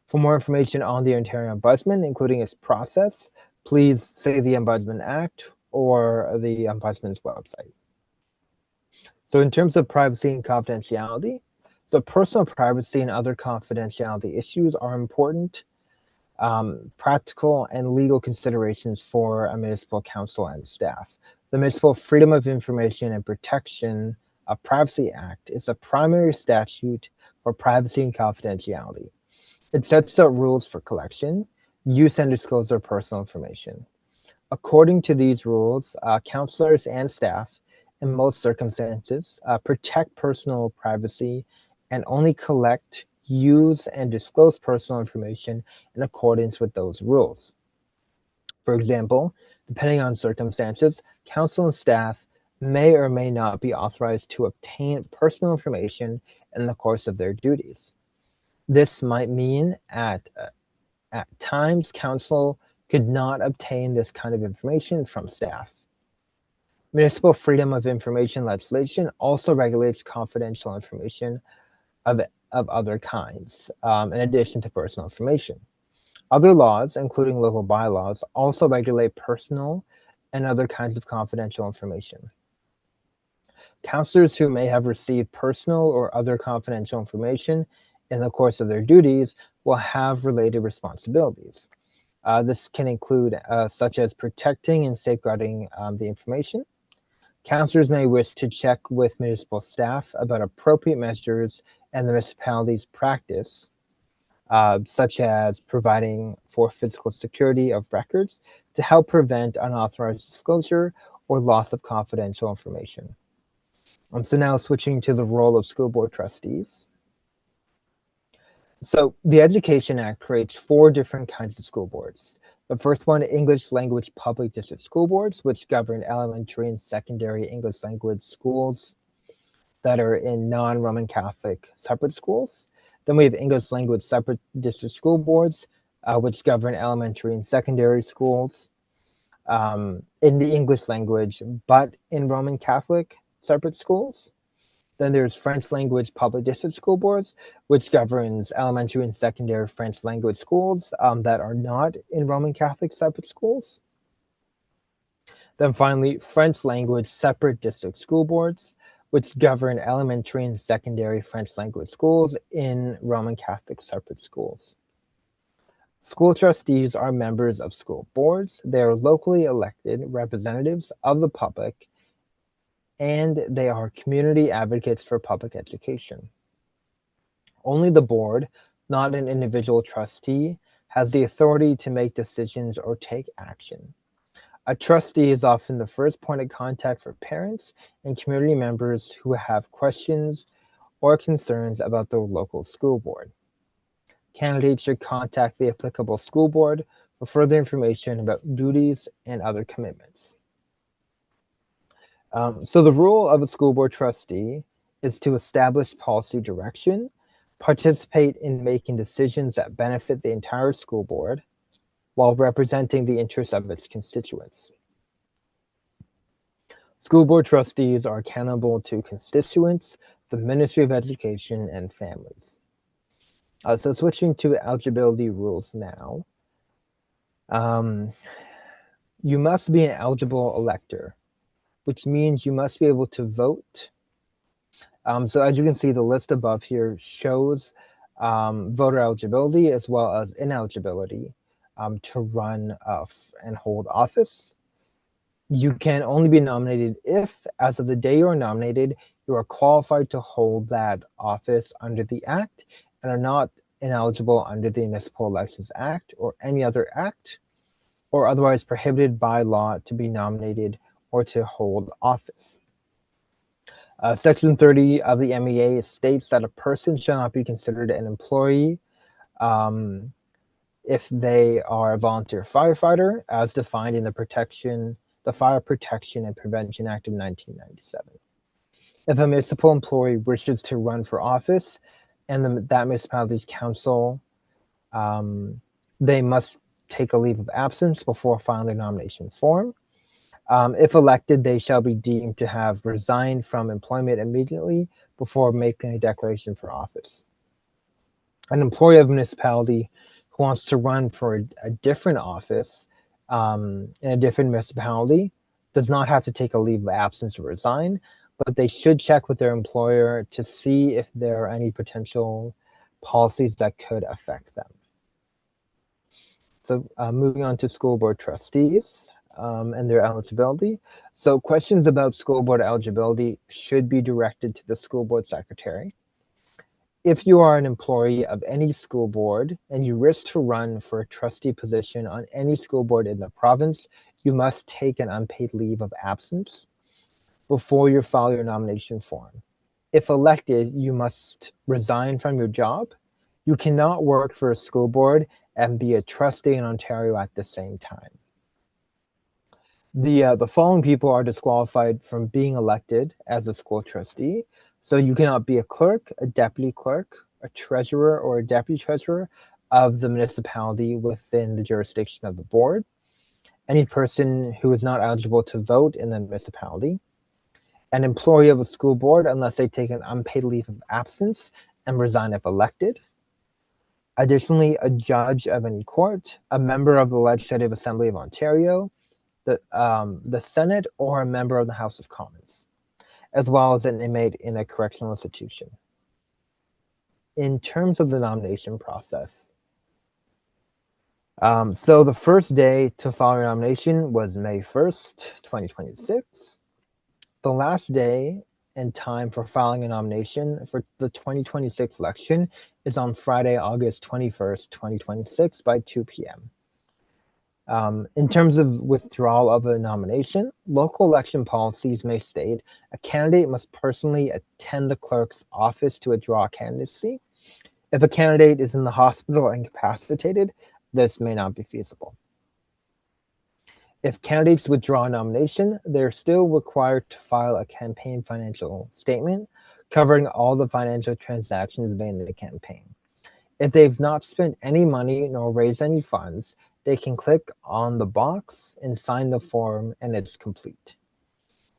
For more information on the Ontario Ombudsman, including its process, please see the Ombudsman Act or the Ombudsman's website. So in terms of privacy and confidentiality, so personal privacy and other confidentiality issues are important practical and legal considerations for a municipal council and staff. The Municipal Freedom of Information and Protection of Privacy Act is a primary statute for privacy and confidentiality. It sets out rules for collection, use, and disclosure of personal information. According to these rules, councillors and staff, in most circumstances, protect personal privacy and only collect, use, and disclose personal information in accordance with those rules. For example, depending on circumstances, council and staff may or may not be authorized to obtain personal information in the course of their duties. This might mean at times council could not obtain this kind of information from staff. Municipal freedom of information legislation also regulates confidential information of other kinds, in addition to personal information. Other laws, including local bylaws, also regulate personal and other kinds of confidential information. Councillors who may have received personal or other confidential information in the course of their duties will have related responsibilities. This can include such as protecting and safeguarding the information. Councillors may wish to check with municipal staff about appropriate measures and the municipality's practice, such as providing for physical security of records to help prevent unauthorized disclosure or loss of confidential information. So now switching to the role of school board trustees. So the Education Act creates 4 different kinds of school boards. The first one, English language public district school boards, which govern elementary and secondary English language schools that are in non-Roman Catholic separate schools. Then we have English language separate district school boards, which govern elementary and secondary schools in the English language, but in Roman Catholic separate schools. Then there's French language public district school boards, which governs elementary and secondary French language schools that are not in Roman Catholic separate schools. Then finally, French language separate district school boards, which govern elementary and secondary French language schools in Roman Catholic separate schools. School trustees are members of school boards. They are locally elected representatives of the public, and they are community advocates for public education. Only the board, not an individual trustee, has the authority to make decisions or take action. A trustee is often the first point of contact for parents and community members who have questions or concerns about their local school board. Candidates should contact the applicable school board for further information about duties and other commitments. So the role of a school board trustee is to establish policy direction, participate in making decisions that benefit the entire school board, while representing the interests of its constituents. School board trustees are accountable to constituents, the Ministry of Education, and families. So switching to eligibility rules now. You must be an eligible elector, which means you must be able to vote. So as you can see, the list above here shows voter eligibility as well as ineligibility to run and hold office. You can only be nominated if, as of the day you are nominated, you are qualified to hold that office under the Act and are not ineligible under the Municipal Elections Act or any other act, or otherwise prohibited by law to be nominated or to hold office. Section 30 of the MEA states that a person shall not be considered an employee if they are a volunteer firefighter, as defined in the Fire Protection and Prevention Act of 1997. If a municipal employee wishes to run for office and that municipality's council, they must take a leave of absence before filing their nomination form. If elected, they shall be deemed to have resigned from employment immediately before making a declaration for office. An employee of a municipality who wants to run for a different office in a different municipality does not have to take a leave of absence or resign, but they should check with their employer to see if there are any potential policies that could affect them. So moving on to school board trustees and their eligibility. So questions about school board eligibility should be directed to the school board secretary. If you are an employee of any school board and you wish to run for a trustee position on any school board in the province, you must take an unpaid leave of absence before you file your nomination form. If elected, you must resign from your job. You cannot work for a school board and be a trustee in Ontario at the same time. The following people are disqualified from being elected as a school trustee. So you cannot be a clerk, a deputy clerk, a treasurer, or a deputy treasurer of the municipality within the jurisdiction of the board. Any person who is not eligible to vote in the municipality. An employee of a school board unless they take an unpaid leave of absence and resign if elected. Additionally, a judge of any court, a member of the Legislative Assembly of Ontario, the Senate, or a member of the House of Commons, as well as an inmate in a correctional institution. In terms of the nomination process, so the first day to file your nomination was May 1st, 2026. The last day and time for filing a nomination for the 2026 election is on Friday, August 21st, 2026 by 2 p.m. In terms of withdrawal of a nomination, local election policies may state a candidate must personally attend the clerk's office to withdraw a candidacy. If a candidate is in the hospital or incapacitated, this may not be feasible. If candidates withdraw a nomination, they're still required to file a campaign financial statement covering all the financial transactions made in the campaign. If they've not spent any money nor raised any funds, they can click on the box and sign the form and it's complete.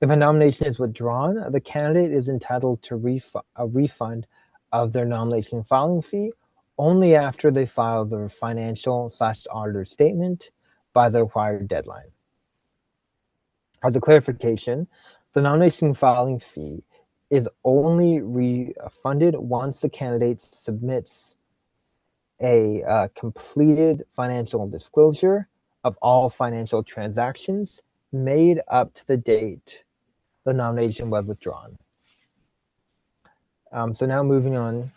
If a nomination is withdrawn, the candidate is entitled to a refund of their nomination filing fee only after they file their financial/auditor statement by the required deadline. As a clarification, the nomination filing fee is only refunded once the candidate submits a completed financial disclosure of all financial transactions made up to the date the nomination was withdrawn. So now moving on.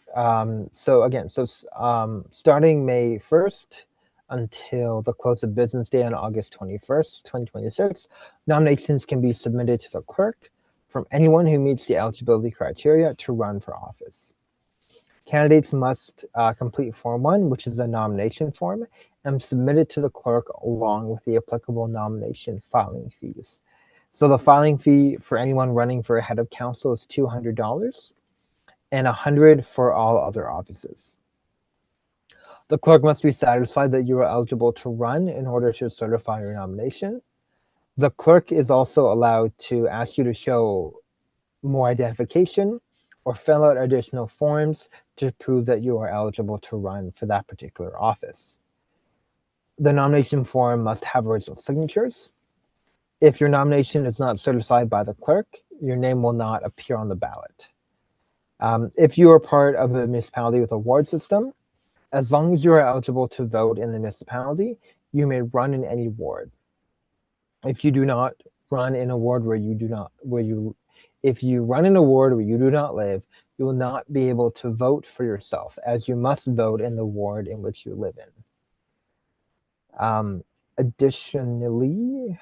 Starting May 1st until the close of business day on August 21st, 2026, nominations can be submitted to the clerk from anyone who meets the eligibility criteria to run for office. Candidates must complete Form 1, which is a nomination form, and submit it to the clerk along with the applicable nomination filing fees. So the filing fee for anyone running for a head of council is $200 and $100 for all other offices. The clerk must be satisfied that you are eligible to run in order to certify your nomination. The clerk is also allowed to ask you to show more identification or fill out additional forms to prove that you are eligible to run for that particular office. The nomination form must have original signatures. If your nomination is not certified by the clerk, your name will not appear on the ballot. If you are part of a municipality with a ward system, as long as you are eligible to vote in the municipality, you may run in any ward. If you do not run in a ward where you do not, if you run in a ward where you do not live, you will not be able to vote for yourself, as you must vote in the ward in which you live in. Additionally,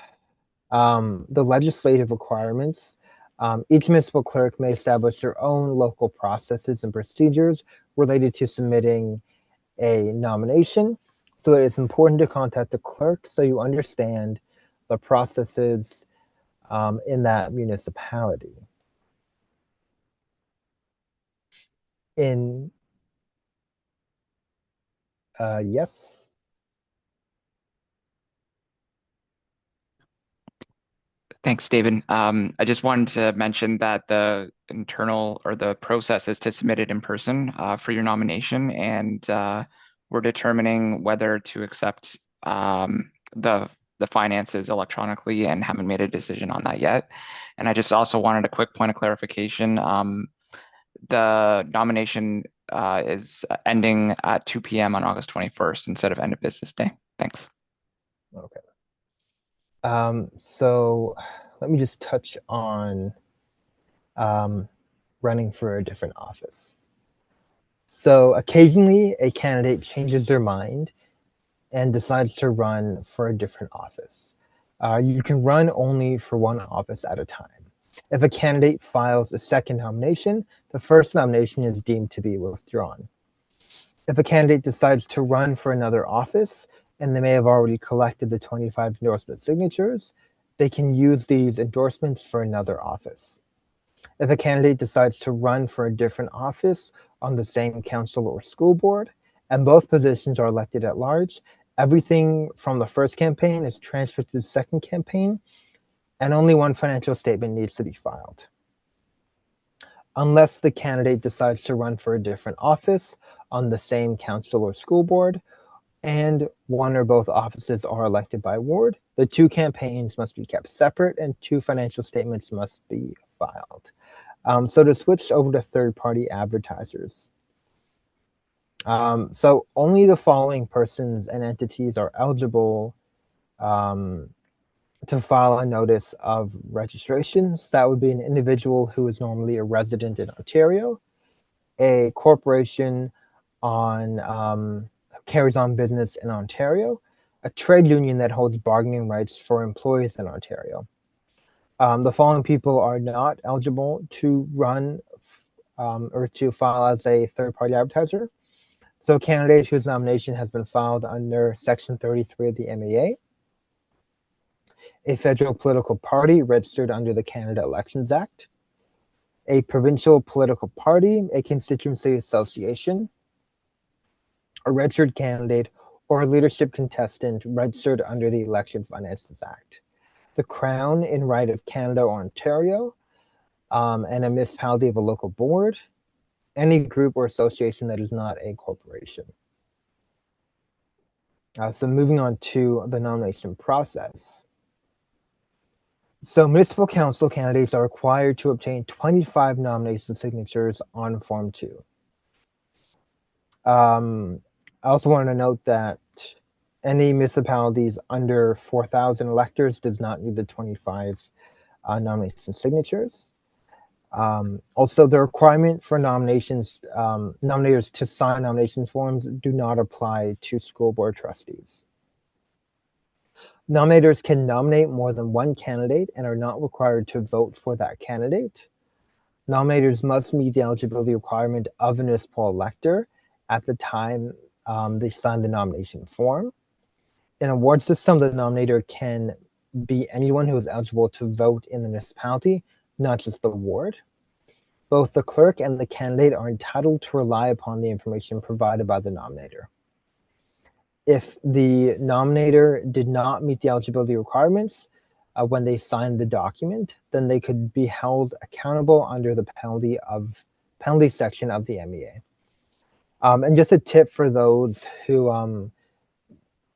the legislative requirements, each municipal clerk may establish their own local processes and procedures related to submitting a nomination. So it's important to contact the clerk so you understand the processes in that municipality. Yes. Thanks, David. I just wanted to mention that the internal or the process is to submit it in person for your nomination, and we're determining whether to accept the finances electronically and haven't made a decision on that yet. And I just also wanted a quick point of clarification. The nomination is ending at 2 p.m. on August 21st instead of end of business day. Thanks. Okay. So let me just touch on running for a different office. So occasionally a candidate changes their mind and decides to run for a different office. You can run only for one office at a time. If a candidate files a second nomination, the first nomination is deemed to be withdrawn. If a candidate decides to run for another office and they may have already collected the 25 endorsement signatures, they can use these endorsements for another office. If a candidate decides to run for a different office on the same council or school board, and both positions are elected at large, everything from the first campaign is transferred to the second campaign, and only one financial statement needs to be filed. Unless the candidate decides to run for a different office on the same council or school board, and one or both offices are elected by ward, the two campaigns must be kept separate and two financial statements must be filed. So to switch over to third-party advertisers. So only the following persons and entities are eligible to file a notice of registrations. That would be an individual who is normally a resident in Ontario, a corporation carries on business in Ontario, a trade union that holds bargaining rights for employees in Ontario. The following people are not eligible to run or to file as a third-party advertiser. So a candidate whose nomination has been filed under Section 33 of the MEA, a federal political party registered under the Canada Elections Act, a provincial political party, a constituency association, a registered candidate, or a leadership contestant registered under the Election Finances Act, the Crown in right of Canada or Ontario, and a municipality of a local board, any group or association that is not a corporation. So moving on to the nomination process. So municipal council candidates are required to obtain 25 nomination signatures on Form 2. I also wanted to note that any municipalities under 4,000 electors does not need the 25 nomination signatures. Also, the requirement for nominators to sign nomination forms do not apply to school board trustees. Nominators can nominate more than one candidate and are not required to vote for that candidate. Nominators must meet the eligibility requirement of a municipal elector at the time they sign the nomination form. In a ward system, the nominator can be anyone who is eligible to vote in the municipality, not just the ward. Both the clerk and the candidate are entitled to rely upon the information provided by the nominator. If the nominator did not meet the eligibility requirements when they signed the document, then they could be held accountable under the penalty section of the MEA. And just a tip for those who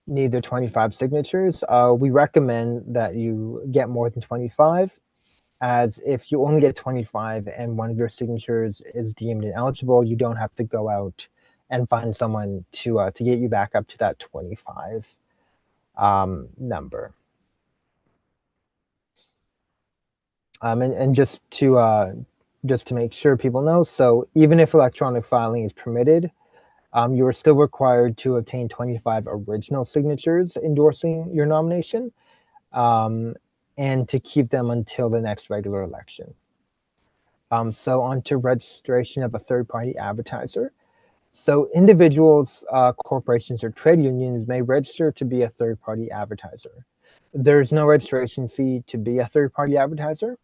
need their 25 signatures, we recommend that you get more than 25, as if you only get 25 and one of your signatures is deemed ineligible, you don't have to go out and find someone to get you back up to that 25 number. And just to make sure people know, so even if electronic filing is permitted, you are still required to obtain 25 original signatures endorsing your nomination, and to keep them until the next regular election. So on to registration of a third-party advertiser. So individuals, corporations, or trade unions may register to be a third-party advertiser. There's no registration fee to be a third-party advertiser.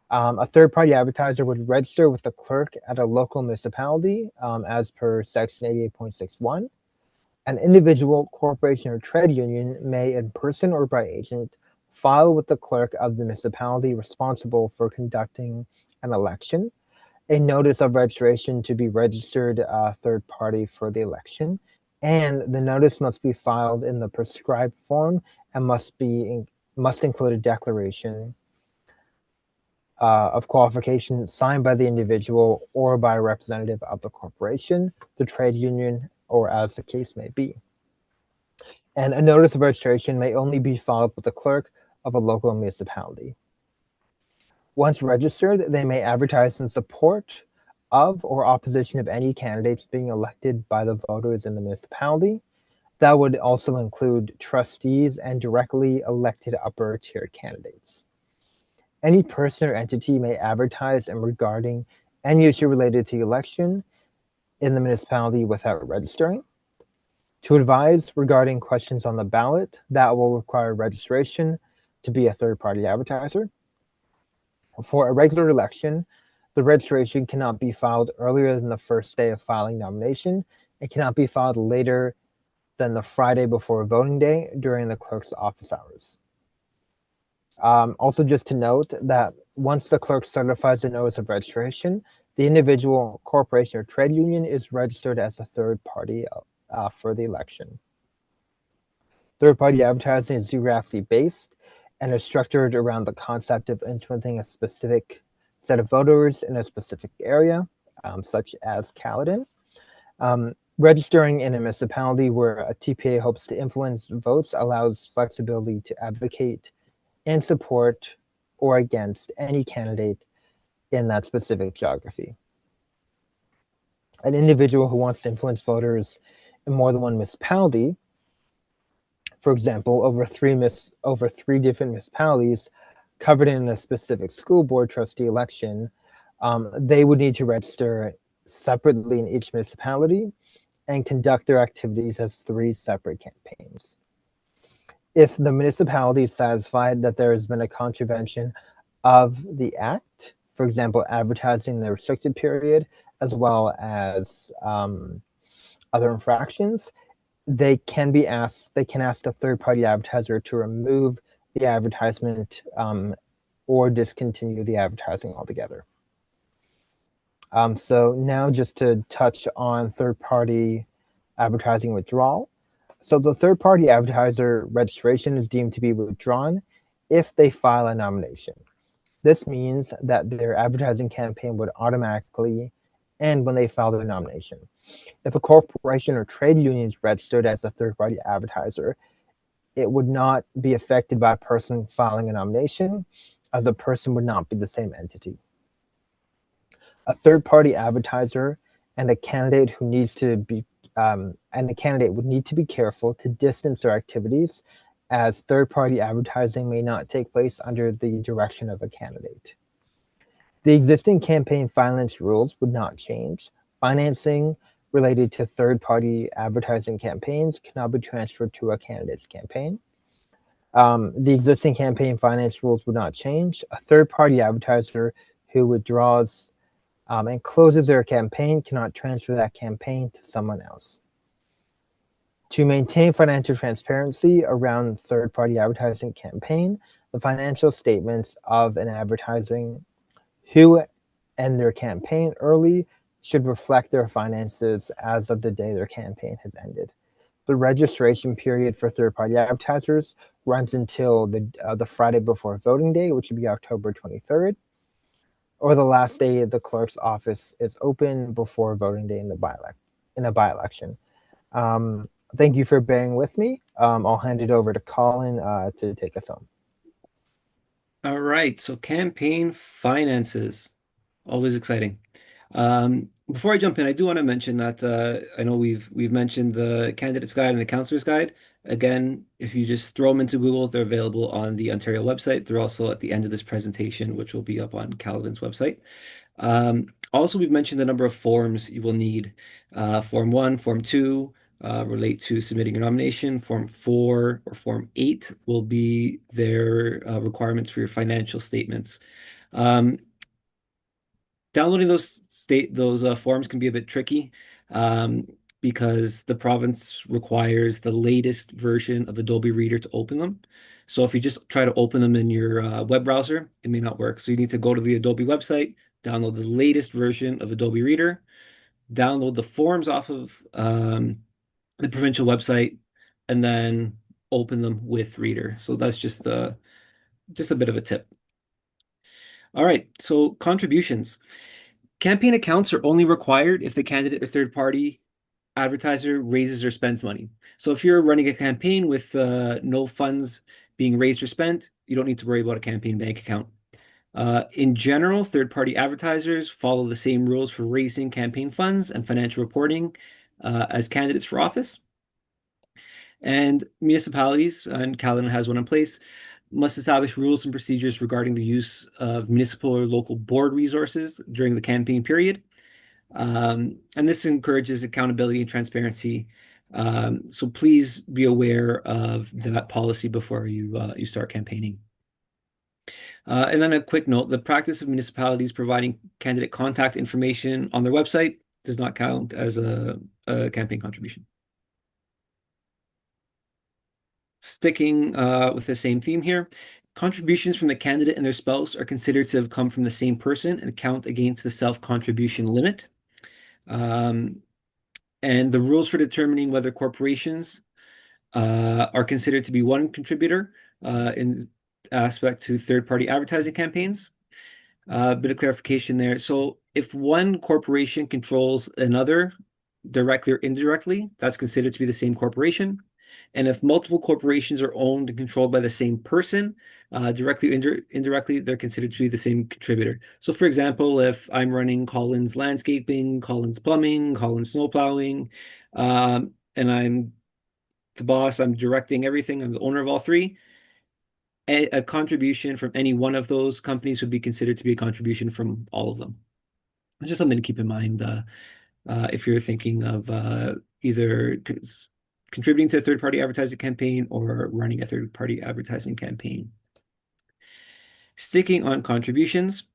A third-party advertiser would register with the clerk at a local municipality, as per Section 88.61. An individual, corporation, or trade union may, in person or by agent, file with the clerk of the municipality responsible for conducting an election a notice of registration to be registered third party for the election, and the notice must be filed in the prescribed form and must include a declaration of qualification signed by the individual or by a representative of the corporation, the trade union, or as the case may be. And a notice of registration may only be filed with the clerk of a local municipality. Once registered, they may advertise in support of or opposition of any candidates being elected by the voters in the municipality. That would also include trustees and directly elected upper tier candidates. Any person or entity may advertise in regarding any issue related to the election in the municipality without registering. To advise regarding questions on the ballot, that will require registration to be a third-party advertiser. For a regular election, the registration cannot be filed earlier than the first day of filing nomination. It cannot be filed later than the Friday before voting day during the clerk's office hours. Also, just to note that once the clerk certifies the notice of registration, the individual, corporation, or trade union is registered as a third party for the election. Third-party advertising is geographically based and is structured around the concept of influencing a specific set of voters in a specific area, such as Caledon. Registering in a municipality where a TPA hopes to influence votes allows flexibility to advocate and support or against any candidate in that specific geography. An individual who wants to influence voters in more than one municipality, for example, over three different municipalities covered in a specific school board trustee election, they would need to register separately in each municipality and conduct their activities as 3 separate campaigns. If the municipality is satisfied that there has been a contravention of the act, for example, advertising the restricted period, as well as other infractions, they can ask a third-party advertiser to remove the advertisement or discontinue the advertising altogether. So now just to touch on third-party advertising withdrawal. So the third-party advertiser registration is deemed to be withdrawn if they file a nomination. This means that their advertising campaign would automatically end when they file their nomination. If a corporation or trade union is registered as a third-party advertiser, it would not be affected by a person filing a nomination, as a person would not be the same entity. A third-party advertiser and a candidate would need to be careful to distance their activities, as third-party advertising may not take place under the direction of a candidate. The existing campaign finance rules would not change. Financing related to third-party advertising campaigns cannot be transferred to a candidate's campaign. The existing campaign finance rules would not change. A third-party advertiser who withdraws and closes their campaign cannot transfer that campaign to someone else. To maintain financial transparency around third-party advertising campaign, the financial statements of an advertising who end their campaign early should reflect their finances as of the day their campaign has ended. The registration period for third-party advertisers runs until the Friday before voting day, which would be October 23rd, or the last day the clerk's office is open before voting day in a by-election. Thank you for bearing with me. I'll hand it over to Colin to take us home. All right, so campaign finances, always exciting. Before I jump in, I do want to mention that I know we've mentioned the candidates guide and the counselor's guide. Again, if you just throw them into Google, they're available on the Ontario website. They're also at the end of this presentation, which will be up on Caledon's website. Also, we've mentioned the number of forms you will need. Form 1, Form 2 relate to submitting your nomination. Form 4 or Form 8 will be their requirements for your financial statements. Downloading those forms can be a bit tricky because the province requires the latest version of Adobe Reader to open them. So if you just try to open them in your web browser, it may not work. So you need to go to the Adobe website, download the latest version of Adobe Reader, download the forms off of the provincial website, and then open them with Reader. So that's just a bit of a tip. All right, so contributions. Campaign accounts are only required if the candidate or third-party advertiser raises or spends money. So if you're running a campaign with no funds being raised or spent, you don't need to worry about a campaign bank account. In general, third-party advertisers follow the same rules for raising campaign funds and financial reporting as candidates for office. And municipalities, and Caledon has one in place, must establish rules and procedures regarding the use of municipal or local board resources during the campaign period. And this encourages accountability and transparency. So please be aware of that policy before you start campaigning. And then a quick note, the practice of municipalities providing candidate contact information on their website does not count as a campaign contribution. Sticking with the same theme here, contributions from the candidate and their spouse are considered to have come from the same person and count against the self-contribution limit. And the rules for determining whether corporations are considered to be one contributor in aspect to third-party advertising campaigns. A bit of clarification there. So if one corporation controls another directly or indirectly, that's considered to be the same corporation. And if multiple corporations are owned and controlled by the same person, directly or indirectly, they're considered to be the same contributor. So for example, if I'm running Collins Landscaping, Collins Plumbing, Collins Snowplowing, and I'm the boss, I'm directing everything, I'm the owner of all three, a contribution from any one of those companies would be considered to be a contribution from all of them. It's just something to keep in mind if you're thinking of either contributing to a third-party advertising campaign or running a third-party advertising campaign. Sticking on contributions,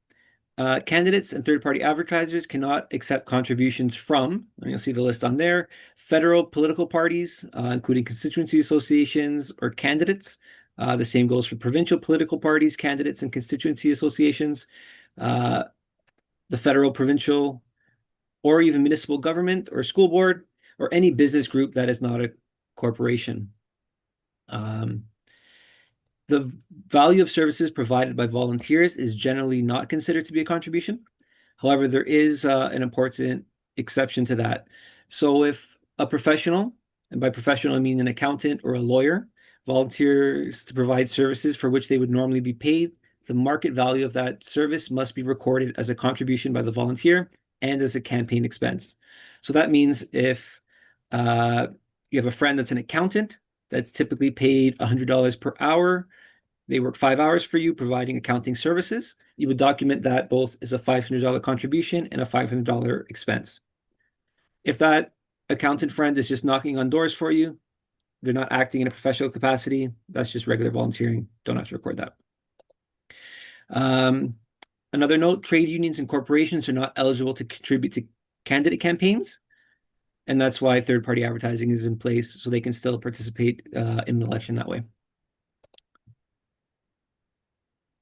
candidates and third-party advertisers cannot accept contributions from, and you'll see the list on there, federal political parties, including constituency associations or candidates. The same goes for provincial political parties, candidates, and constituency associations. The federal, provincial, or even municipal government or school board, or any business group that is not a corporation. The value of services provided by volunteers is generally not considered to be a contribution. However, there is an important exception to that. So if a professional, and by professional I mean an accountant or a lawyer, volunteers to provide services for which they would normally be paid, the market value of that service must be recorded as a contribution by the volunteer and as a campaign expense. So that means if you have a friend that's an accountant that's typically paid $100 per hour, they work 5 hours for you providing accounting services, you would document that both as a $500 contribution and a $500 expense. If that accountant friend is just knocking on doors for you, they're not acting in a professional capacity, that's just regular volunteering, don't have to record that. Another note, trade unions and corporations are not eligible to contribute to candidate campaigns, and that's why third-party advertising is in place, so they can still participate in an election that way.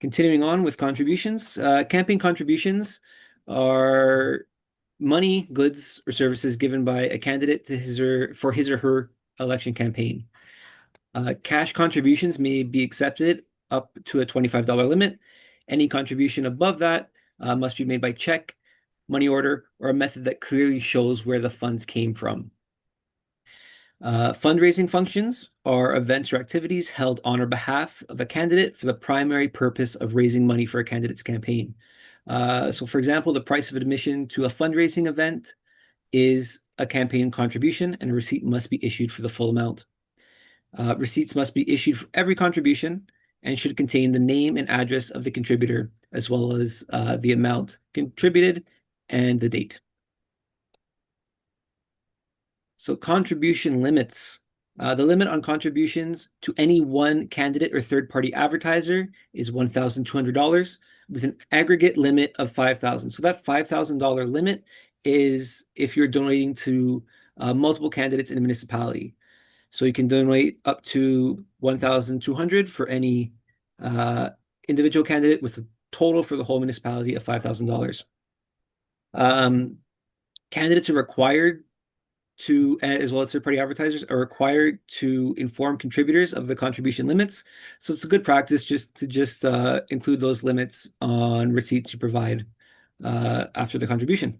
Continuing on with contributions, campaign contributions are money, goods, or services given by a candidate to for his or her election campaign. Cash contributions may be accepted up to a $25 limit. Any contribution above that must be made by check, money order, or a method that clearly shows where the funds came from. Fundraising functions are events or activities held on or behalf of a candidate for the primary purpose of raising money for a candidate's campaign. So, for example, the price of admission to a fundraising event is a campaign contribution, and a receipt must be issued for the full amount. Receipts must be issued for every contribution and should contain the name and address of the contributor, as well as the amount contributed and the date. So contribution limits. The limit on contributions to any one candidate or third-party advertiser is $1,200 with an aggregate limit of $5,000. So that $5,000 limit is if you're donating to multiple candidates in a municipality. So you can donate up to $1,200 for any individual candidate with a total for the whole municipality of $5,000. Candidates are required to, as well as third-party advertisers, are required to inform contributors of the contribution limits. So it's a good practice to include those limits on receipts you provide after the contribution.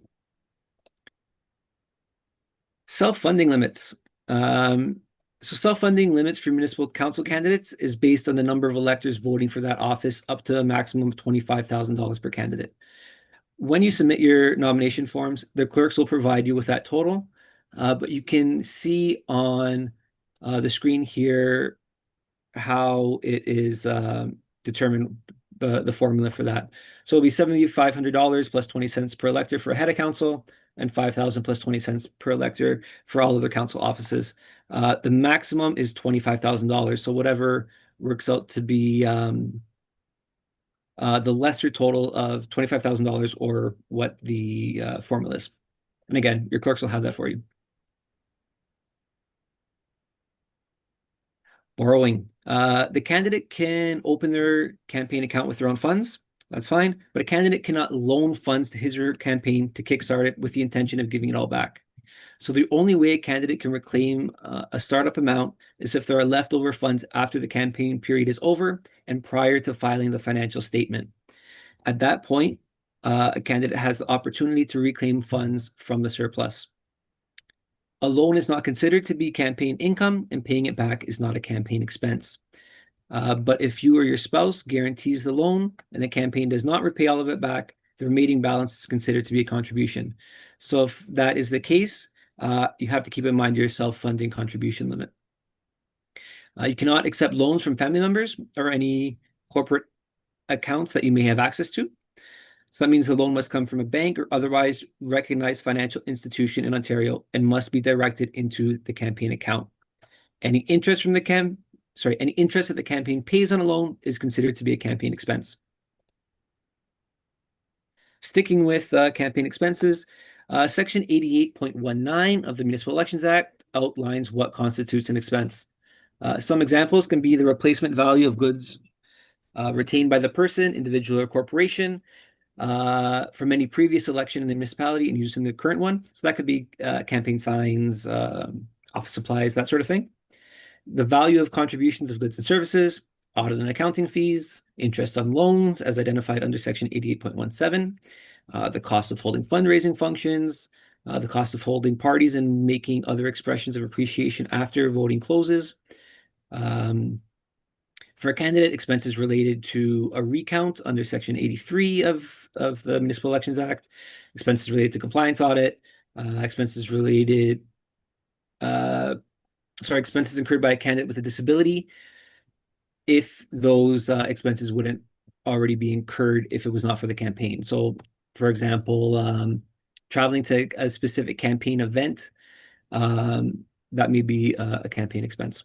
Self-funding limits. So self-funding limits for municipal council candidates is based on the number of electors voting for that office up to a maximum of $25,000 per candidate. When you submit your nomination forms, the clerks will provide you with that total. But you can see on the screen here how it is determined, the formula for that. So it'll be $7,500 plus 20 cents per elector for a head of council and $5,000 plus 20 cents per elector for all other council offices. The maximum is $25,000. So whatever works out to be the lesser total of $25,000 or what the formula is. And again, your clerks will have that for you. Borrowing. The candidate can open their campaign account with their own funds. That's fine. But a candidate cannot loan funds to his or her campaign to kickstart it with the intention of giving it all back. So the only way a candidate can reclaim a startup amount is if there are leftover funds after the campaign period is over and prior to filing the financial statement. At that point, a candidate has the opportunity to reclaim funds from the surplus. A loan is not considered to be campaign income, and paying it back is not a campaign expense. But if you or your spouse guarantees the loan and the campaign does not repay all of it back, the remaining balance is considered to be a contribution. So if that is the case, you have to keep in mind your self-funding contribution limit. You cannot accept loans from family members or any corporate accounts that you may have access to. So that means the loan must come from a bank or otherwise recognized financial institution in Ontario and must be directed into the campaign account. Any interest from the any interest that the campaign pays on a loan is considered to be a campaign expense. Sticking with campaign expenses, Section 88.19 of the Municipal Elections Act outlines what constitutes an expense. Some examples can be the replacement value of goods retained by the person, individual, or corporation from any previous election in the municipality and used in the current one. So that could be campaign signs, office supplies, that sort of thing. The value of contributions of goods and services, audit and accounting fees, interest on loans as identified under Section 88.17, the cost of holding fundraising functions, the cost of holding parties and making other expressions of appreciation after voting closes. For a candidate, expenses related to a recount under Section 83 of the Municipal Elections Act, expenses related to compliance audit, expenses related, expenses incurred by a candidate with a disability, if those expenses wouldn't already be incurred if it was not for the campaign. So, for example, traveling to a specific campaign event, that may be a campaign expense.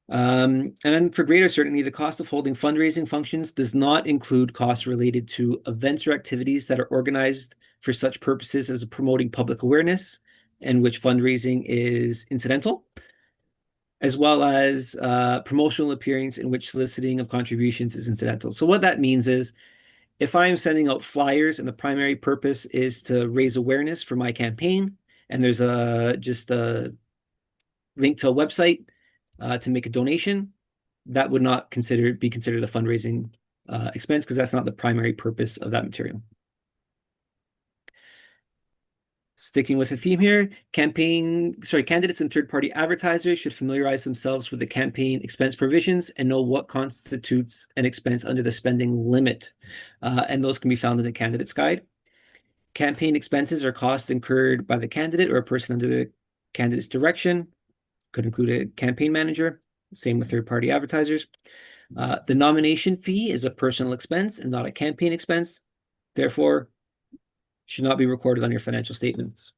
And then for greater certainty, the cost of holding fundraising functions does not include costs related to events or activities that are organized for such purposes as promoting public awareness, in which fundraising is incidental, as well as promotional appearance in which soliciting of contributions is incidental. So what that means is, if I am sending out flyers and the primary purpose is to raise awareness for my campaign, and there's just a link to a website to make a donation, that would not be considered a fundraising expense because that's not the primary purpose of that material. Sticking with the theme here, candidates and third-party advertisers should familiarize themselves with the campaign expense provisions and know what constitutes an expense under the spending limit. And those can be found in the candidate's guide. Campaign expenses are costs incurred by the candidate or a person under the candidate's direction. Could include a campaign manager. Same with third-party advertisers. The nomination fee is a personal expense and not a campaign expense. Therefore, should not be recorded on your financial statements.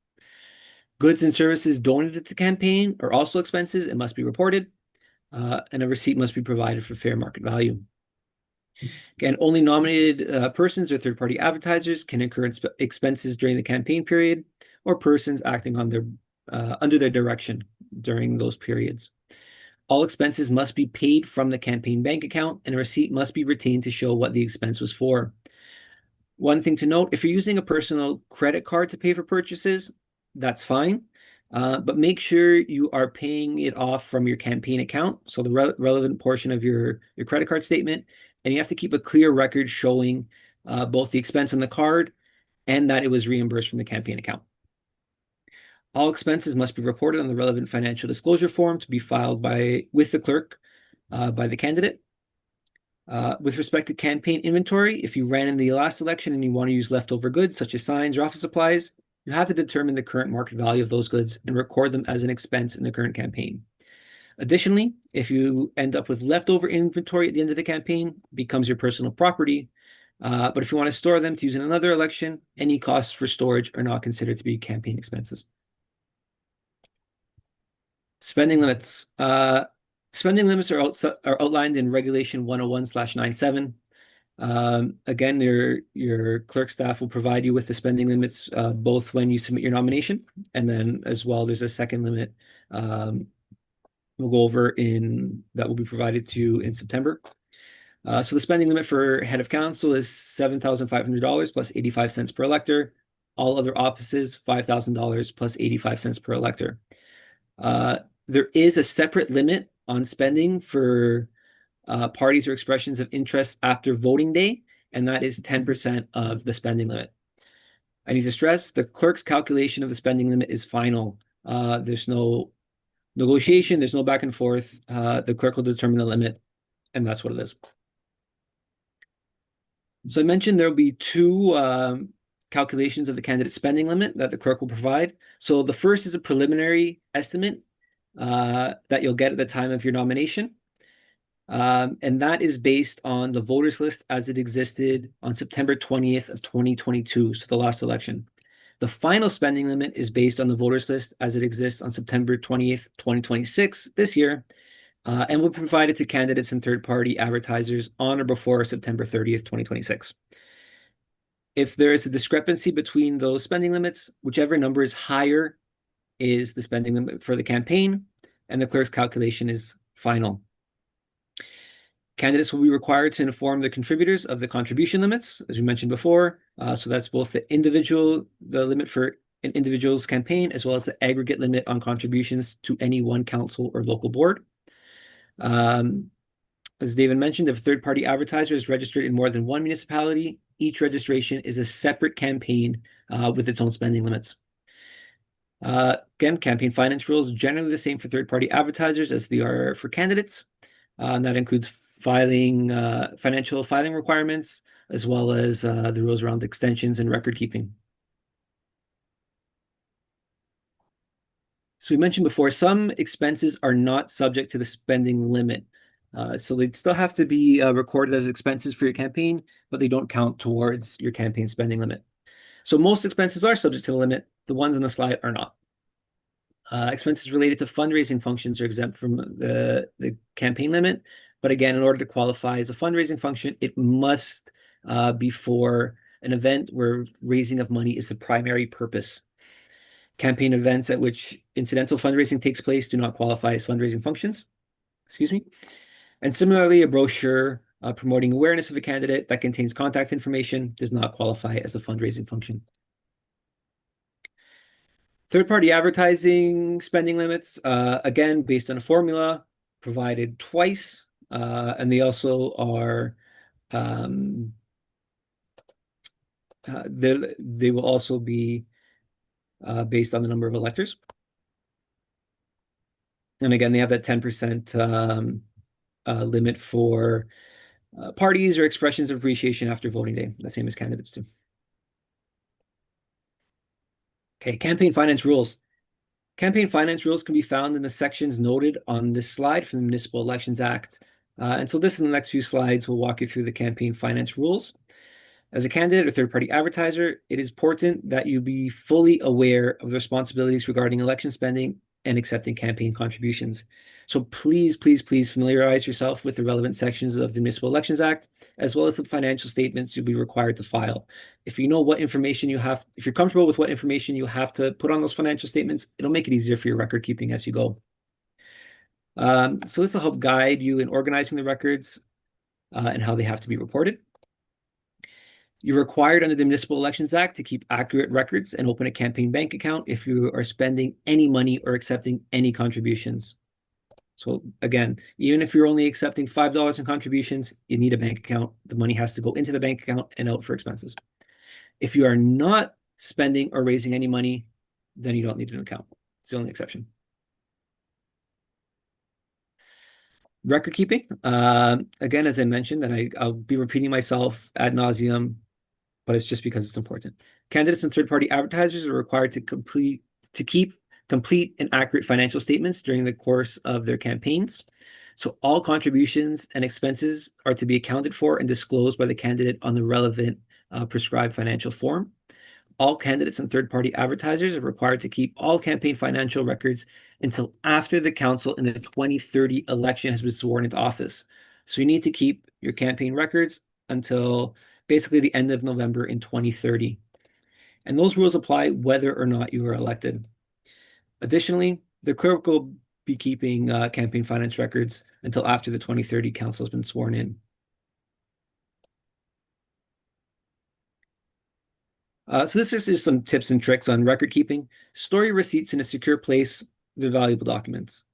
Goods and services donated to the campaign are also expenses and must be reported, and a receipt must be provided for fair market value. Again, only nominated persons or third-party advertisers can incur expenses during the campaign period, or persons acting on under their direction during those periods. All expenses must be paid from the campaign bank account, and a receipt must be retained to show what the expense was for. One thing to note, if you're using a personal credit card to pay for purchases, that's fine. But make sure you are paying it off from your campaign account, so the relevant portion of your credit card statement, and you have to keep a clear record showing both the expense on the card and that it was reimbursed from the campaign account. All expenses must be reported on the relevant financial disclosure form to be filed with the clerk by the candidate. With respect to campaign inventory, if you ran in the last election and you want to use leftover goods such as signs or office supplies, you have to determine the current market value of those goods and record them as an expense in the current campaign. Additionally, if you end up with leftover inventory at the end of the campaign, it becomes your personal property. But if you want to store them to use in another election, any costs for storage are not considered to be campaign expenses. Spending limits. Spending limits are outlined in Regulation 101/97. Again, your clerk staff will provide you with the spending limits both when you submit your nomination, and then as well, there's a second limit we'll go over that will be provided to you in September. So the spending limit for head of council is $7,500 plus 85 cents per elector. All other offices, $5,000 plus 85 cents per elector. There is a separate limit on spending for parties or expressions of interest after voting day, and that is 10% of the spending limit. I need to stress the clerk's calculation of the spending limit is final. There's no negotiation, there's no back and forth. The clerk will determine the limit, and that's what it is. So I mentioned there will be two calculations of the candidate spending limit that the clerk will provide. So the first is a preliminary estimate that you'll get at the time of your nomination. And that is based on the voters list as it existed on September 20th of 2022, so the last election. The final spending limit is based on the voters list as it exists on September 20th, 2026, this year, and will be provided to candidates and third-party advertisers on or before September 30th, 2026. If there is a discrepancy between those spending limits, whichever number is higher is the spending limit for the campaign, and the clerk's calculation is final. Candidates will be required to inform the contributors of the contribution limits, as we mentioned before. So that's both the limit for an individual's campaign, as well as the aggregate limit on contributions to any one council or local board. As David mentioned, if a third-party advertiser is registered in more than one municipality, each registration is a separate campaign with its own spending limits. Again, campaign finance rules are generally the same for third-party advertisers as they are for candidates. And that includes financial filing requirements, as well as the rules around extensions and record keeping. So we mentioned before, some expenses are not subject to the spending limit. So they still have to be recorded as expenses for your campaign, but they don't count towards your campaign spending limit. So most expenses are subject to the limit. The ones on the slide are not. Expenses related to fundraising functions are exempt from the campaign limit. But again, in order to qualify as a fundraising function, it must be for an event where raising of money is the primary purpose. Campaign events at which incidental fundraising takes place do not qualify as fundraising functions. Excuse me. And similarly, a brochure promoting awareness of a candidate that contains contact information does not qualify as a fundraising function. Third-party advertising spending limits, again, based on a formula provided twice. And they also are, they will also be based on the number of electors. And again, they have that 10% limit for parties or expressions of appreciation after voting day, the same as candidates do. Okay, campaign finance rules. Campaign finance rules can be found in the sections noted on this slide from the Municipal Elections Act. And so this in the next few slides will walk you through the campaign finance rules. As a candidate or third-party advertiser, it is important that you be fully aware of the responsibilities regarding election spending and accepting campaign contributions. So please, please, please familiarize yourself with the relevant sections of the Municipal Elections Act, as well as the financial statements you'll be required to file. If you know what information you have, if you're comfortable with what information you have to put on those financial statements, it'll make it easier for your record keeping as you go. So this will help guide you in organizing the records and how they have to be reported. You're required under the Municipal Elections Act to keep accurate records and open a campaign bank account if you are spending any money or accepting any contributions. So again, even if you're only accepting $5 in contributions, you need a bank account. The money has to go into the bank account and out for expenses. If you are not spending or raising any money, then you don't need an account. It's the only exception. Record keeping. Again, as I mentioned, and I'll be repeating myself ad nauseum, but it's just because it's important. Candidates and third-party advertisers are required to keep complete and accurate financial statements during the course of their campaigns. So all contributions and expenses are to be accounted for and disclosed by the candidate on the relevant prescribed financial form. All candidates and third-party advertisers are required to keep all campaign financial records until after the council in the 2030 election has been sworn into office. So you need to keep your campaign records until basically the end of November in 2030. And those rules apply whether or not you are elected. Additionally, the clerk will be keeping campaign finance records until after the 2030 council has been sworn in. So this is just some tips and tricks on record keeping. Store your receipts in a secure place. They're valuable documents.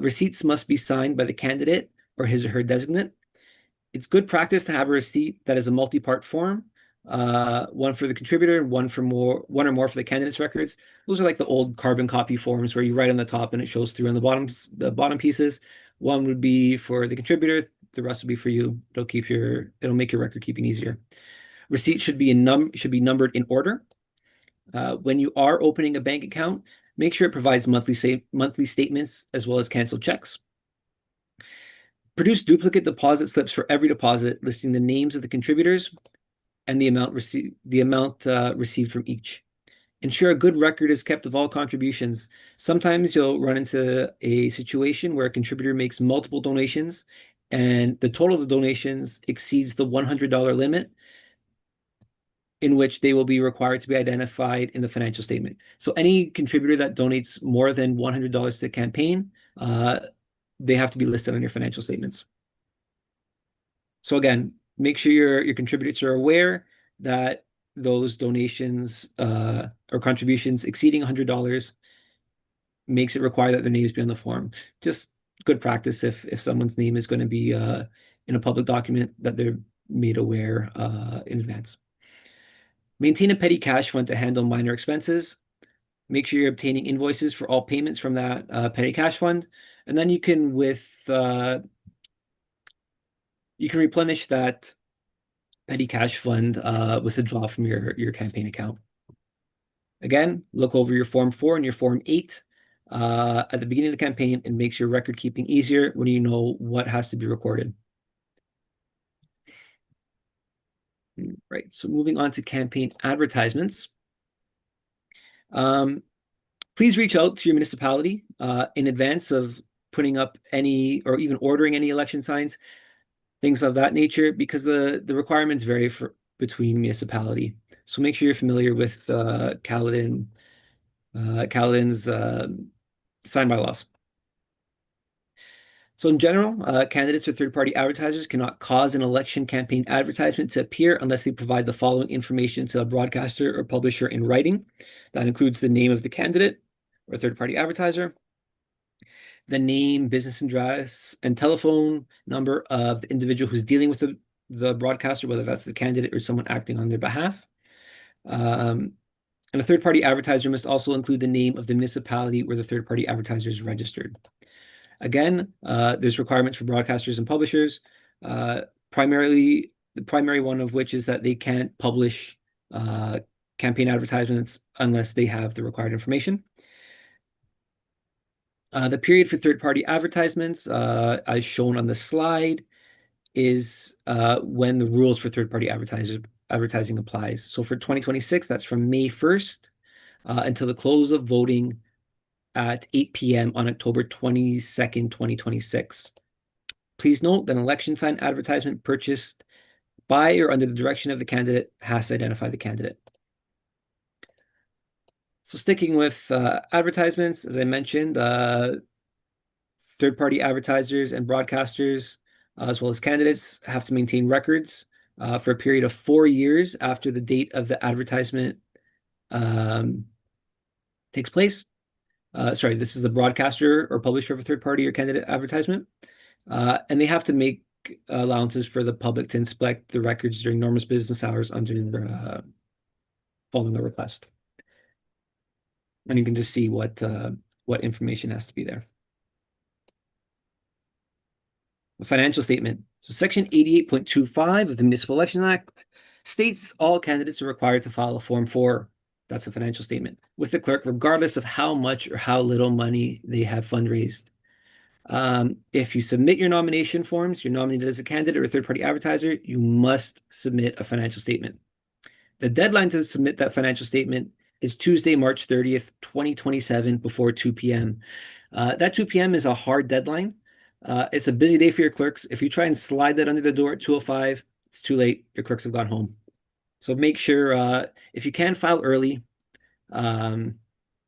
Receipts must be signed by the candidate or his or her designate. It's good practice to have a receipt that is a multi-part form, one for the contributor, one or more for the candidate's records. Those are like the old carbon copy forms where you write on the top and it shows through on the bottom pieces. One would be for the contributor, the rest would be for you. It'll make your record keeping easier. Receipts should be numbered in order. When you are opening a bank account, make sure it provides monthly statements as well as canceled checks. Produce duplicate deposit slips for every deposit, listing the names of the contributors and the amount received from each. Ensure a good record is kept of all contributions. Sometimes you'll run into a situation where a contributor makes multiple donations and the total of the donations exceeds the $100 limit, in which they will be required to be identified in the financial statement. So any contributor that donates more than $100 to the campaign, they have to be listed on your financial statements. So again, make sure your contributors are aware that those donations or contributions exceeding $100 makes it require that their names be on the form. Just good practice if someone's name is going to be in a public document, that they're made aware in advance. Maintain a petty cash fund to handle minor expenses. Make sure you're obtaining invoices for all payments from that petty cash fund. And then you can replenish that petty cash fund with a draw from your campaign account. Again, look over your Form 4 and your Form 8 at the beginning of the campaign, and makes your record keeping easier when you know what has to be recorded. Right, so moving on to campaign advertisements. Please reach out to your municipality in advance of putting up any or even ordering any election signs, things of that nature, because the requirements vary between municipality. So make sure you're familiar with Caledon's sign bylaws. So in general, candidates or third-party advertisers cannot cause an election campaign advertisement to appear unless they provide the following information to a broadcaster or publisher in writing. That includes the name of the candidate or third-party advertiser, the name, business address, and telephone number of the individual who's dealing with the broadcaster, whether that's the candidate or someone acting on their behalf. And And a third-party advertiser must also include the name of the municipality where the third-party advertiser is registered. Again, there's requirements for broadcasters and publishers. Primarily, the primary one of which is that they can't publish campaign advertisements unless they have the required information. The period for third-party advertisements, as shown on the slide, is when the rules for third-party advertising applies. So for 2026, that's from May 1st until the close of voting at 8 p.m. on October 22nd, 2026. Please note that an election sign advertisement purchased by or under the direction of the candidate has to identify the candidate. So sticking with advertisements, as I mentioned, third-party advertisers and broadcasters, as well as candidates, have to maintain records for a period of 4 years after the date of the advertisement takes place. Sorry, this is the broadcaster or publisher of a third-party or candidate advertisement. And they have to make allowances for the public to inspect the records during normal business hours under following the request. And you can just see what information has to be there. The financial statement. So Section 88.25 of the Municipal Election Act states all candidates are required to file a Form 4, that's a financial statement, with the clerk, regardless of how much or how little money they have fundraised. If you submit your nomination forms, you're nominated as a candidate or a third-party advertiser, you must submit a financial statement. The deadline to submit that financial statement is Tuesday, March 30th, 2027, before 2 p.m. That 2 p.m. is a hard deadline. It's a busy day for your clerks. If you try and slide that under the door at 2:05, it's too late. Your clerks have gone home. So make sure, if you can file early,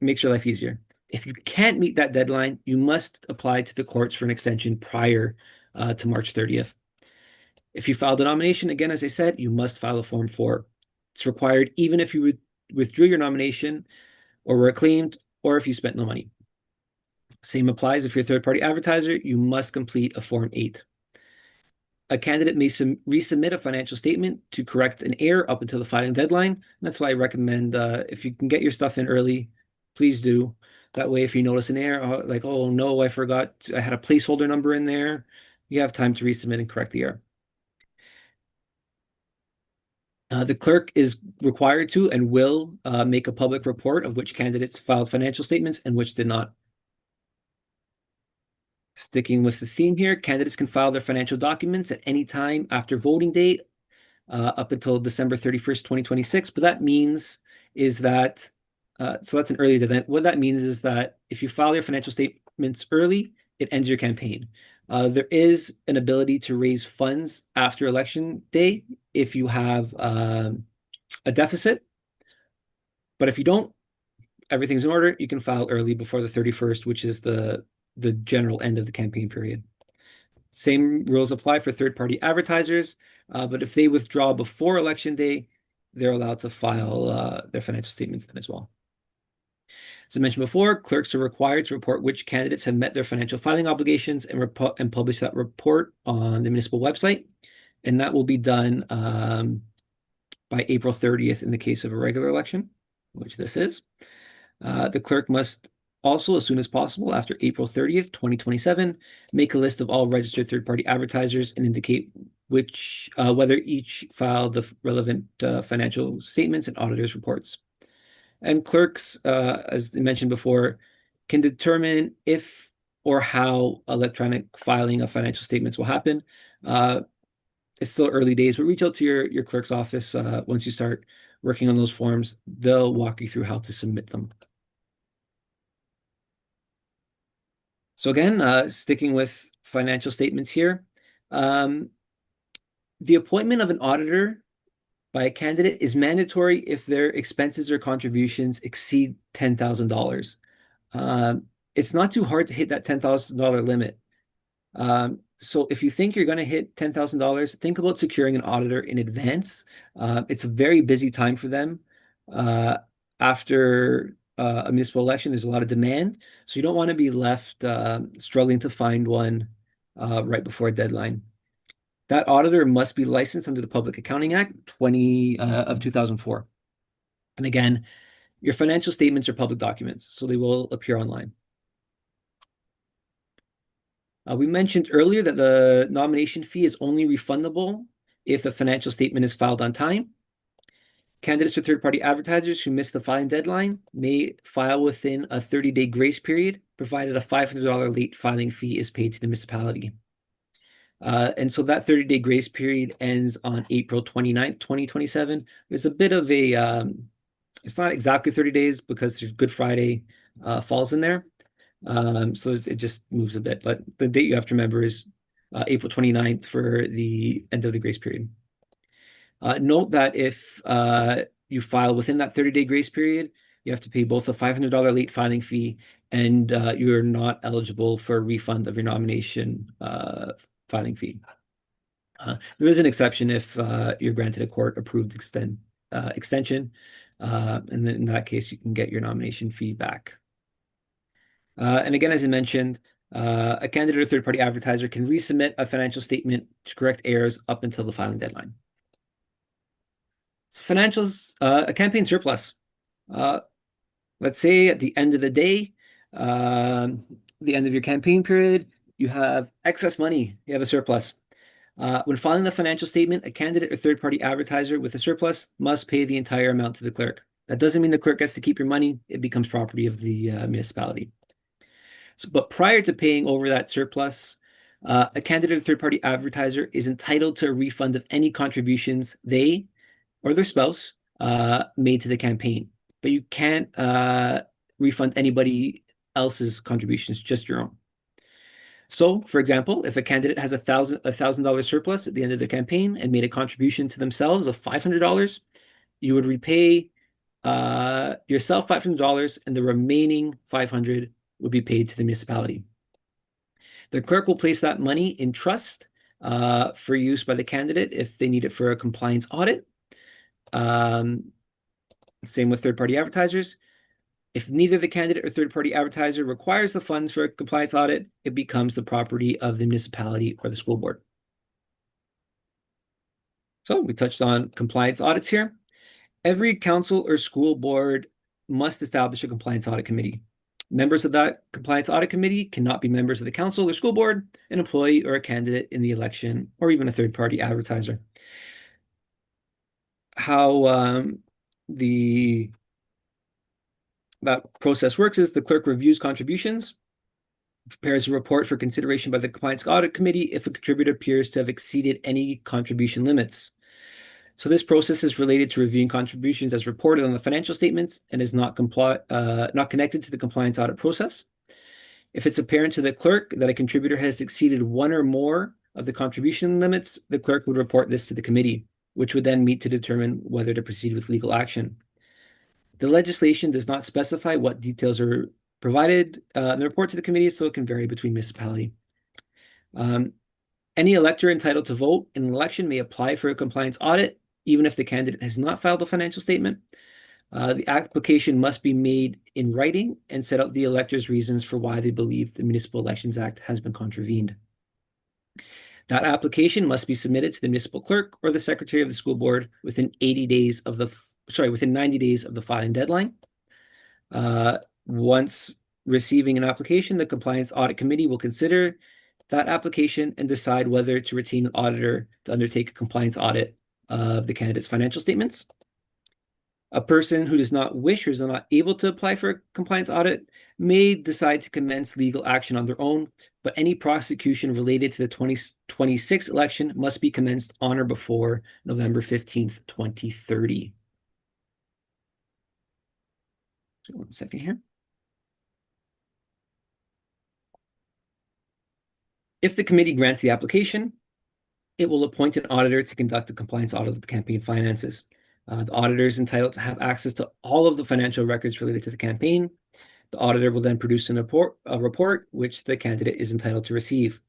makes your life easier. If you can't meet that deadline, you must apply to the courts for an extension prior to March 30th. If you filed a nomination, again, as I said, you must file a Form 4. It's required even if you withdrew your nomination or were acclaimed, or if you spent no money. Same applies if you're a third-party advertiser, you must complete a Form 8. A candidate may resubmit a financial statement to correct an error up until the filing deadline. And that's why I recommend if you can get your stuff in early, please do. That way, if you notice an error, like, oh no, I forgot, I had a placeholder number in there, you have time to resubmit and correct the error. The clerk is required to and will make a public report of which candidates filed financial statements and which did not. Sticking with the theme here, candidates can file their financial documents at any time after voting date up until December 31st, 2026. But that means is that, so that's an early event. What that means is that if you file your financial statements early, it ends your campaign. There is an ability to raise funds after election day if you have a deficit. But if you don't, everything's in order. You can file early before the 31st, which is the general end of the campaign period. Same rules apply for third-party advertisers, but if they withdraw before election day, they're allowed to file their financial statements then as well. As I mentioned before, clerks are required to report which candidates have met their financial filing obligations and publish that report on the municipal website. And that will be done by April 30th in the case of a regular election, which this is. The clerk must also, as soon as possible, after April 30th, 2027, make a list of all registered third-party advertisers and indicate which whether each filed the relevant financial statements and auditors' reports. And clerks, as I mentioned before, can determine if or how electronic filing of financial statements will happen. It's still early days, but reach out to your clerk's office once you start working on those forms. They'll walk you through how to submit them. So again, sticking with financial statements here, the appointment of an auditor by a candidate is mandatory if their expenses or contributions exceed $10,000. It's not too hard to hit that $10,000 limit. So if you think you're going to hit $10,000, think about securing an auditor in advance. It's a very busy time for them. After a municipal election, there's a lot of demand. So you don't want to be left struggling to find one right before a deadline. That auditor must be licensed under the Public Accounting Act of 2004. And again, Your financial statements are public documents, so they will appear online. We mentioned earlier that the nomination fee is only refundable if the financial statement is filed on time. Candidates or third-party advertisers who miss the filing deadline may file within a 30-day grace period, provided a $500 late filing fee is paid to the municipality. And so that 30-day grace period ends on April 29th, 2027. There's a bit of a, it's not exactly 30 days because Good Friday falls in there. So it just moves a bit, but the date you have to remember is April 29th for the end of the grace period. Note that if you file within that 30-day grace period, you have to pay both a $500 late filing fee and you're not eligible for a refund of your nomination filing fee. There is an exception if you're granted a court-approved extension, and then in that case, you can get your nomination fee back. And again, as I mentioned, a candidate or third-party advertiser can resubmit a financial statement to correct errors up until the filing deadline. So financials, a campaign surplus. Let's say at the end of the day, the end of your campaign period, you have excess money, you have a surplus. When filing the financial statement, a candidate or third-party advertiser with a surplus must pay the entire amount to the clerk. That doesn't mean the clerk gets to keep your money. It becomes property of the municipality. But prior to paying over that surplus, a candidate or third-party advertiser is entitled to a refund of any contributions they or their spouse made to the campaign. But you can't refund anybody else's contributions, just your own. So, for example, if a candidate has a $1,000 surplus at the end of the campaign and made a contribution to themselves of $500, you would repay yourself $500, and the remaining $500 would be paid to the municipality. The clerk will place that money in trust for use by the candidate if they need it for a compliance audit. Same with third-party advertisers. If neither the candidate or third-party advertiser requires the funds for a compliance audit, it becomes the property of the municipality or the school board. So we touched on compliance audits here. Every council or school board must establish a compliance audit committee. Members of that compliance audit committee cannot be members of the council or school board, an employee or a candidate in the election, or even a third-party advertiser. How that process works is the clerk reviews contributions, prepares a report for consideration by the compliance audit committee if a contributor appears to have exceeded any contribution limits. So this process is related to reviewing contributions as reported on the financial statements and is not connected to the compliance audit process. If it's apparent to the clerk that a contributor has exceeded one or more of the contribution limits, the clerk would report this to the committee, which would then meet to determine whether to proceed with legal action. The legislation does not specify what details are provided in the report to the committee, so it can vary between municipality. Any elector entitled to vote in an election may apply for a compliance audit, even if the candidate has not filed a financial statement. The application must be made in writing and set out the elector's reasons for why they believe the Municipal Elections Act has been contravened. That application must be submitted to the municipal clerk or the secretary of the school board within 90 days of the filing deadline. Once receiving an application, the compliance audit committee will consider that application and decide whether to retain an auditor to undertake a compliance audit of the candidate's financial statements. A person who does not wish or is not able to apply for a compliance audit may decide to commence legal action on their own, but any prosecution related to the 2026 election must be commenced on or before November 15th, 2030. So 1 second here. If the committee grants the application, it will appoint an auditor to conduct a compliance audit of the campaign finances. The auditor is entitled to have access to all of the financial records related to the campaign. The auditor will then produce a report which the candidate is entitled to receive.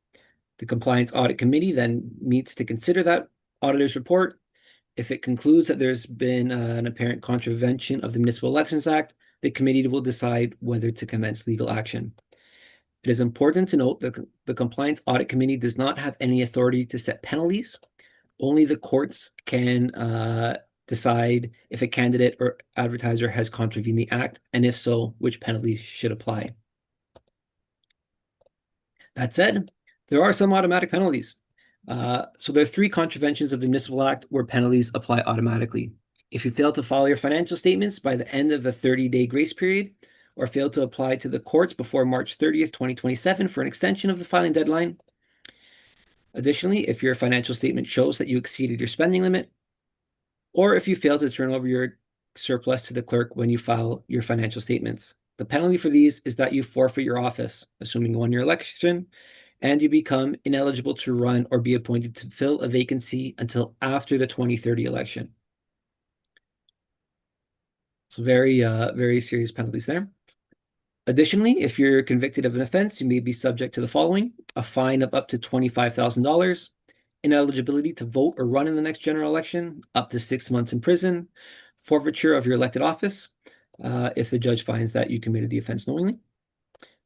The compliance audit committee then meets to consider that auditor's report. If it concludes that there's been an apparent contravention of the Municipal Elections Act, the committee will decide whether to commence legal action. It is important to note that the compliance audit committee does not have any authority to set penalties. Only the courts can decide if a candidate or advertiser has contravened the act, and if so, which penalties should apply. That said, there are some automatic penalties. So there are 3 contraventions of the Municipal Act where penalties apply automatically. If you fail to file your financial statements by the end of the 30-day grace period, or fail to apply to the courts before March 30th, 2027 for an extension of the filing deadline. Additionally, if your financial statement shows that you exceeded your spending limit, or if you fail to turn over your surplus to the clerk when you file your financial statements. The penalty for these is that you forfeit your office, assuming you won your election, and you become ineligible to run or be appointed to fill a vacancy until after the 2030 election. So very serious penalties there. Additionally, if you're convicted of an offense, you may be subject to the following: a fine of up to $25,000, ineligibility to vote or run in the next general election, up to 6 months in prison, forfeiture of your elected office, if the judge finds that you committed the offense knowingly.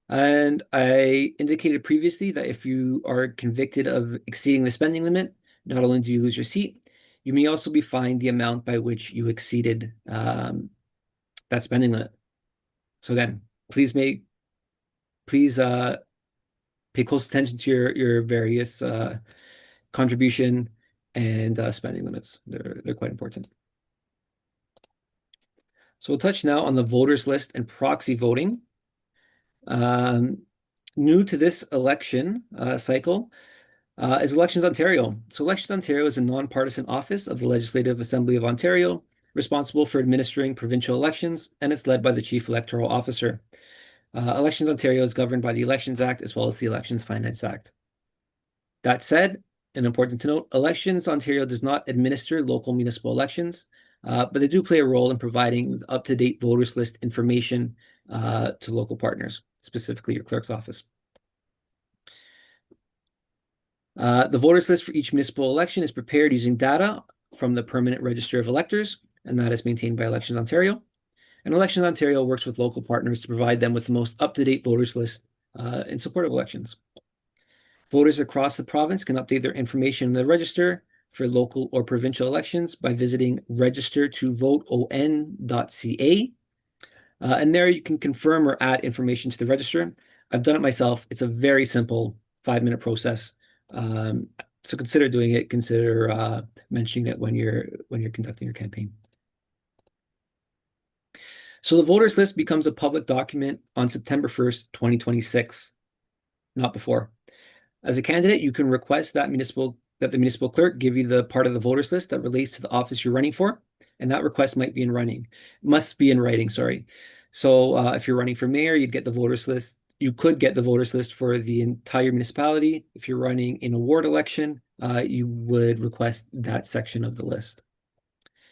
And I indicated previously that if you are convicted of exceeding the spending limit, not only do you lose your seat, you may also be fined the amount by which you exceeded that spending limit. So again, please pay close attention to your various contribution and spending limits. They're quite important. So we'll touch now on the voters list and proxy voting. New to this election cycle is Elections Ontario. So Elections Ontario is a nonpartisan office of the Legislative Assembly of Ontario, responsible for administering provincial elections, and it's led by the Chief Electoral Officer. Elections Ontario is governed by the Elections Act as well as the Elections Finance Act. That said, and important to note, Elections Ontario does not administer local municipal elections, but they do play a role in providing up-to-date voters list information to local partners, specifically your clerk's office. The voters list for each municipal election is prepared using data from the Permanent Register of Electors, and that is maintained by Elections Ontario. And Elections Ontario works with local partners to provide them with the most up-to-date voters list in support of elections. Voters across the province can update their information in the register for local or provincial elections by visiting registertovoteon.ca. And there you can confirm or add information to the register. I've done it myself. It's a very simple 5-minute process. So consider doing it. Consider mentioning it when you're conducting your campaign. So the voters list becomes a public document on September 1st, 2026, not before. As a candidate, you can request that the municipal clerk give you the part of the voters list that relates to the office you're running for, and that request must be in writing, sorry. So if you're running for mayor, you'd get the voters list. You could get the voters list for the entire municipality. If you're running in a ward election, you would request that section of the list.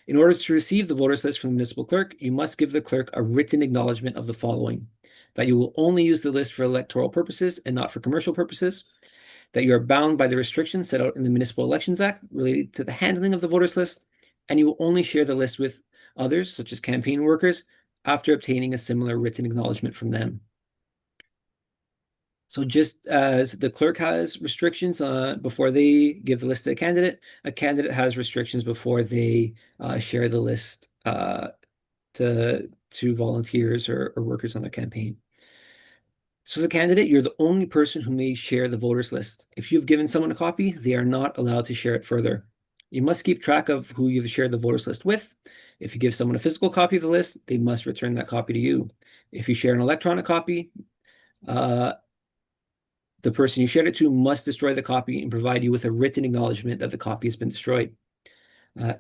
In order to receive the voters list from the municipal clerk, you must give the clerk a written acknowledgement of the following: that you will only use the list for electoral purposes and not for commercial purposes, that you are bound by the restrictions set out in the Municipal Elections Act related to the handling of the voters list, and you will only share the list with others, such as campaign workers, after obtaining a similar written acknowledgement from them. So just as the clerk has restrictions before they give the list to a candidate has restrictions before they share the list to volunteers or workers on their campaign. So as a candidate, you're the only person who may share the voters list. If you've given someone a copy, they are not allowed to share it further. You must keep track of who you've shared the voters list with. If you give someone a physical copy of the list, they must return that copy to you. If you share an electronic copy, the person you shared it to must destroy the copy and provide you with a written acknowledgement that the copy has been destroyed.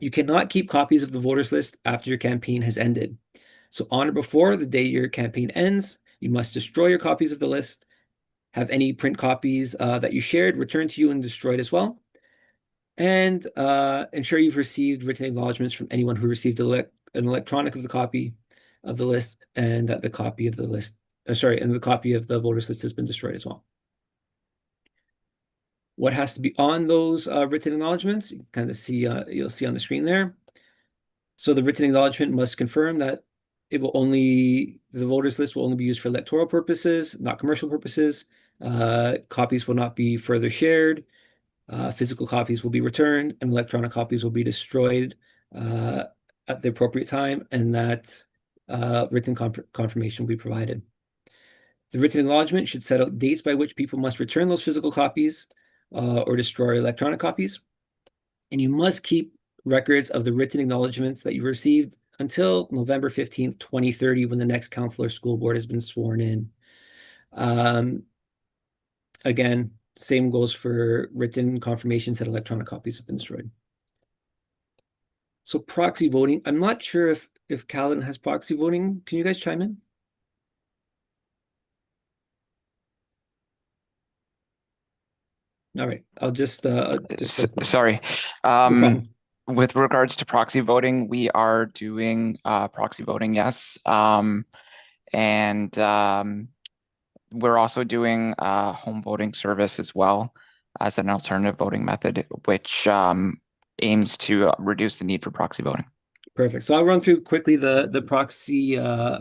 You cannot keep copies of the voters list after your campaign has ended. So on or before the day your campaign ends, you must destroy your copies of the list, have any print copies that you shared returned to you and destroyed as well, and ensure you've received written acknowledgements from anyone who received an electronic of the copy of the list, and that the copy of the list, and the copy of the voters list has been destroyed as well. What has to be on those written acknowledgements? You can kind of see, you'll see on the screen there. So the written acknowledgement must confirm that the voters list will only be used for electoral purposes, not commercial purposes. Copies will not be further shared. Physical copies will be returned, and electronic copies will be destroyed at the appropriate time, and that written confirmation will be provided. The written acknowledgement should set out dates by which people must return those physical copies or destroy electronic copies. And you must keep records of the written acknowledgements that you received until November 15th, 2030, when the next council or school board has been sworn in. Again, same goes for written confirmations that electronic copies have been destroyed. So proxy voting, I'm not sure if Caledon has proxy voting. Can you guys chime in? All right, I'll just sorry. No problem. With regards to proxy voting, we are doing proxy voting, yes. We're also doing home voting service as well as an alternative voting method, which aims to reduce the need for proxy voting. Perfect. So I'll run through quickly the proxy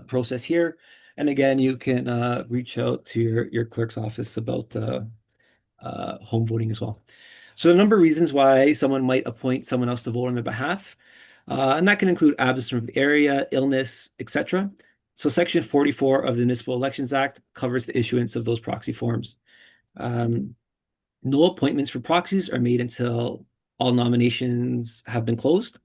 process here. And again, you can reach out to your clerk's office about home voting as well. So the number of reasons why someone might appoint someone else to vote on their behalf, and that can include absence from the area, illness, etc. So Section 44 of the Municipal Elections Act covers the issuance of those proxy forms. No appointments for proxies are made until all nominations have been closed.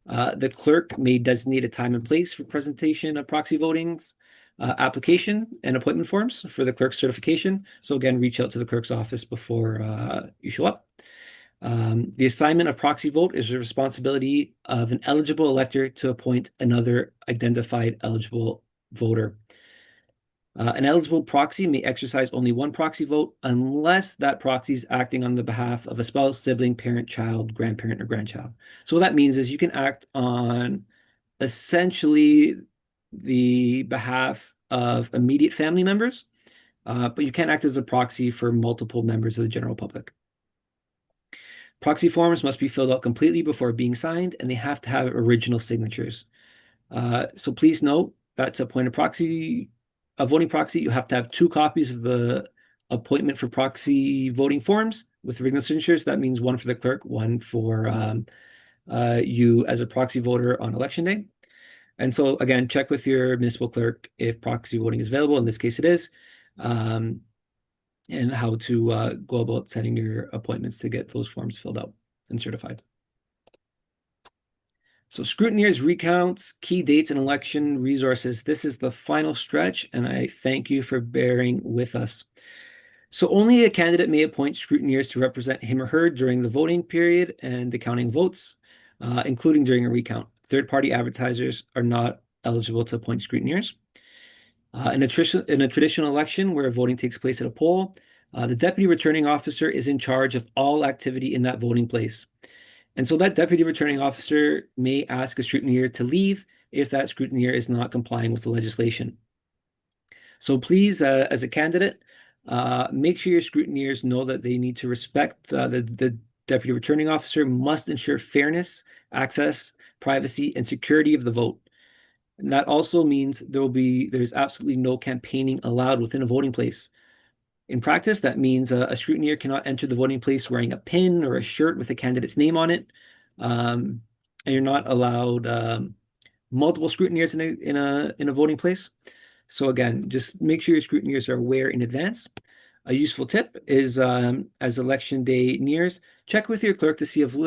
The clerk may designate a time and place for presentation of proxy votings, application and appointment forms for the clerk's certification. So again, reach out to the clerk's office before you show up. The assignment of proxy vote is the responsibility of an eligible elector to appoint another identified eligible voter. An eligible proxy may exercise only one proxy vote unless that proxy is acting on the behalf of a spouse, sibling, parent, child, grandparent, or grandchild. So what that means is you can act on essentially the behalf of immediate family members, but you can't act as a proxy for multiple members of the general public. Proxy forms must be filled out completely before being signed, and they have to have original signatures. So please note that to appoint a voting proxy, you have to have 2 copies of the appointment for proxy voting forms with original signatures. That means one for the clerk, one for you as a proxy voter on election day. And so again, check with your municipal clerk if proxy voting is available. In this case, it is. And how to go about setting your appointments to get those forms filled out and certified. So scrutineers, recounts, key dates, and election resources. This is the final stretch, and I thank you for bearing with us. So only a candidate may appoint scrutineers to represent him or her during the voting period and the counting votes, including during a recount. Third-party advertisers are not eligible to appoint scrutineers. In a traditional election where voting takes place at a poll, the deputy returning officer is in charge of all activity in that voting place. And so that deputy returning officer may ask a scrutineer to leave if that scrutineer is not complying with the legislation. So please, as a candidate, make sure your scrutineers know that they need to respect the deputy returning officer must ensure fairness, access, privacy, and security of the vote. And that also means there's absolutely no campaigning allowed within a voting place. In practice, that means a scrutineer cannot enter the voting place wearing a pin or a shirt with a candidate's name on it. And you're not allowed multiple scrutineers in a voting place. So again, just make sure your scrutineers are aware in advance. A useful tip is as election day nears, check with your clerk to see if a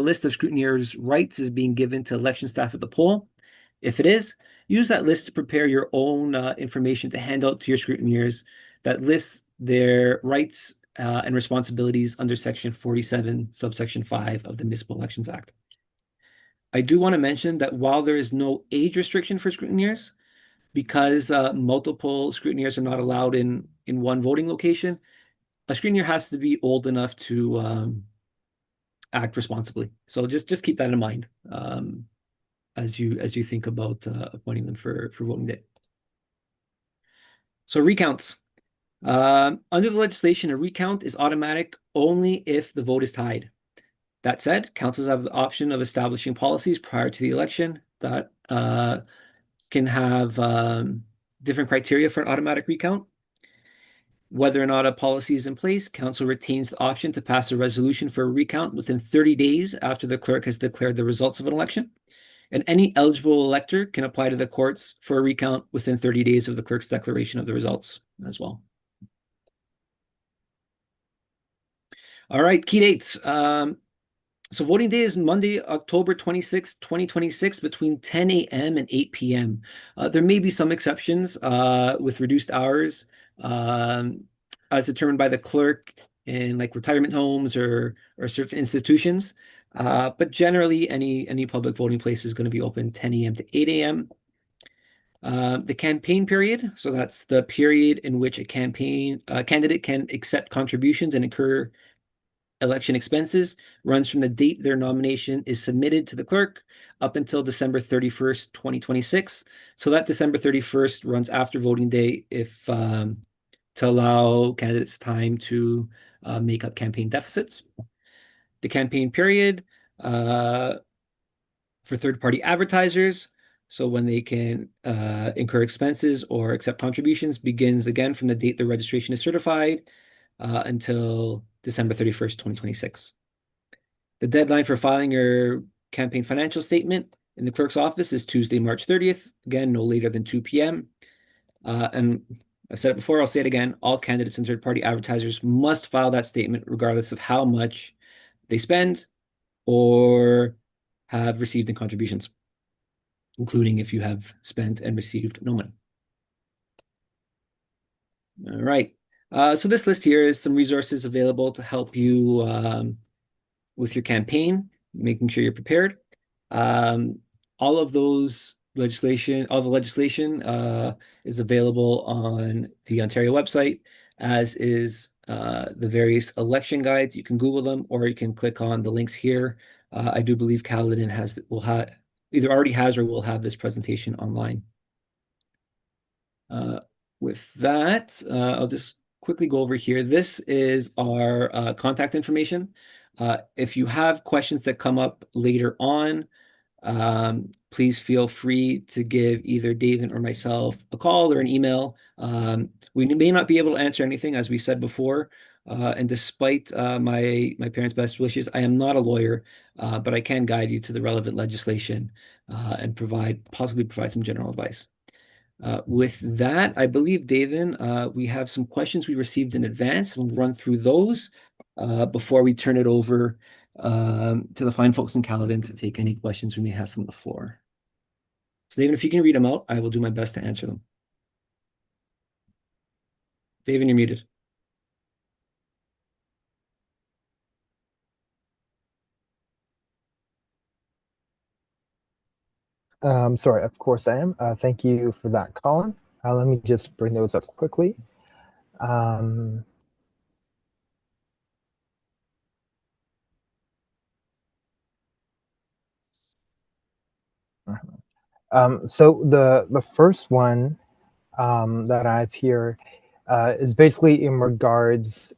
list of scrutineers' rights is being given to election staff at the poll. If it is, use that list to prepare your own information to hand out to your scrutineers that lists their rights and responsibilities under Section 47, subsection 5 of the Municipal Elections Act. I do want to mention that while there is no age restriction for scrutineers, because multiple scrutineers are not allowed in one voting location, a scrutineer has to be old enough to act responsibly. So just keep that in mind as you think about appointing them for voting day. So recounts. Under the legislation, a recount is automatic only if the vote is tied. That said, councils have the option of establishing policies prior to the election that can have different criteria for an automatic recount. Whether or not a policy is in place, council retains the option to pass a resolution for a recount within 30 days after the clerk has declared the results of an election. And any eligible elector can apply to the courts for a recount within 30 days of the clerk's declaration of the results as well. All right, key dates. So voting day is Monday, October 26th, 2026, between 10 a.m. and 8 p.m. There may be some exceptions with reduced hours as determined by the clerk in like retirement homes or certain institutions. But generally, any public voting place is going to be open 10 a.m. to 8 a.m. The campaign period, so that's the period in which a candidate can accept contributions and incur election expenses, runs from the date their nomination is submitted to the clerk up until December 31st, 2026. So that December 31st runs after voting day if to allow candidates time to make up campaign deficits. The campaign period for third-party advertisers, so when they can incur expenses or accept contributions, begins again from the date the registration is certified until December 31st, 2026. The deadline for filing your campaign financial statement in the clerk's office is Tuesday, March 30th, again, no later than 2 p.m. And I've said it before, I'll say it again, all candidates and third-party advertisers must file that statement regardless of how much they spend or have received in contributions, including if you have spent and received no money. All right. So this list here is some resources available to help you with your campaign, making sure you're prepared. All of those legislation, all the legislation is available on the Ontario website, as is the various election guides. You can Google them, or you can click on the links here. I do believe Caledon will either already has or will have this presentation online. With that, I'll just quickly go over here. This is our contact information. If you have questions that come up later on, please feel free to give either David or myself a call or an email. We may not be able to answer anything, as we said before, and despite my parents' best wishes, I am not a lawyer, but I can guide you to the relevant legislation and possibly provide some general advice. With that, I believe, David, we have some questions we received in advance. We'll run through those before we turn it over to the fine folks in Caledon to take any questions we may have from the floor. So, David, if you can read them out, I will do my best to answer them. David, you're muted. Sorry, of course I am. Thank you for that, Colin. Let me just bring those up quickly. So the first one that I have here is basically in regards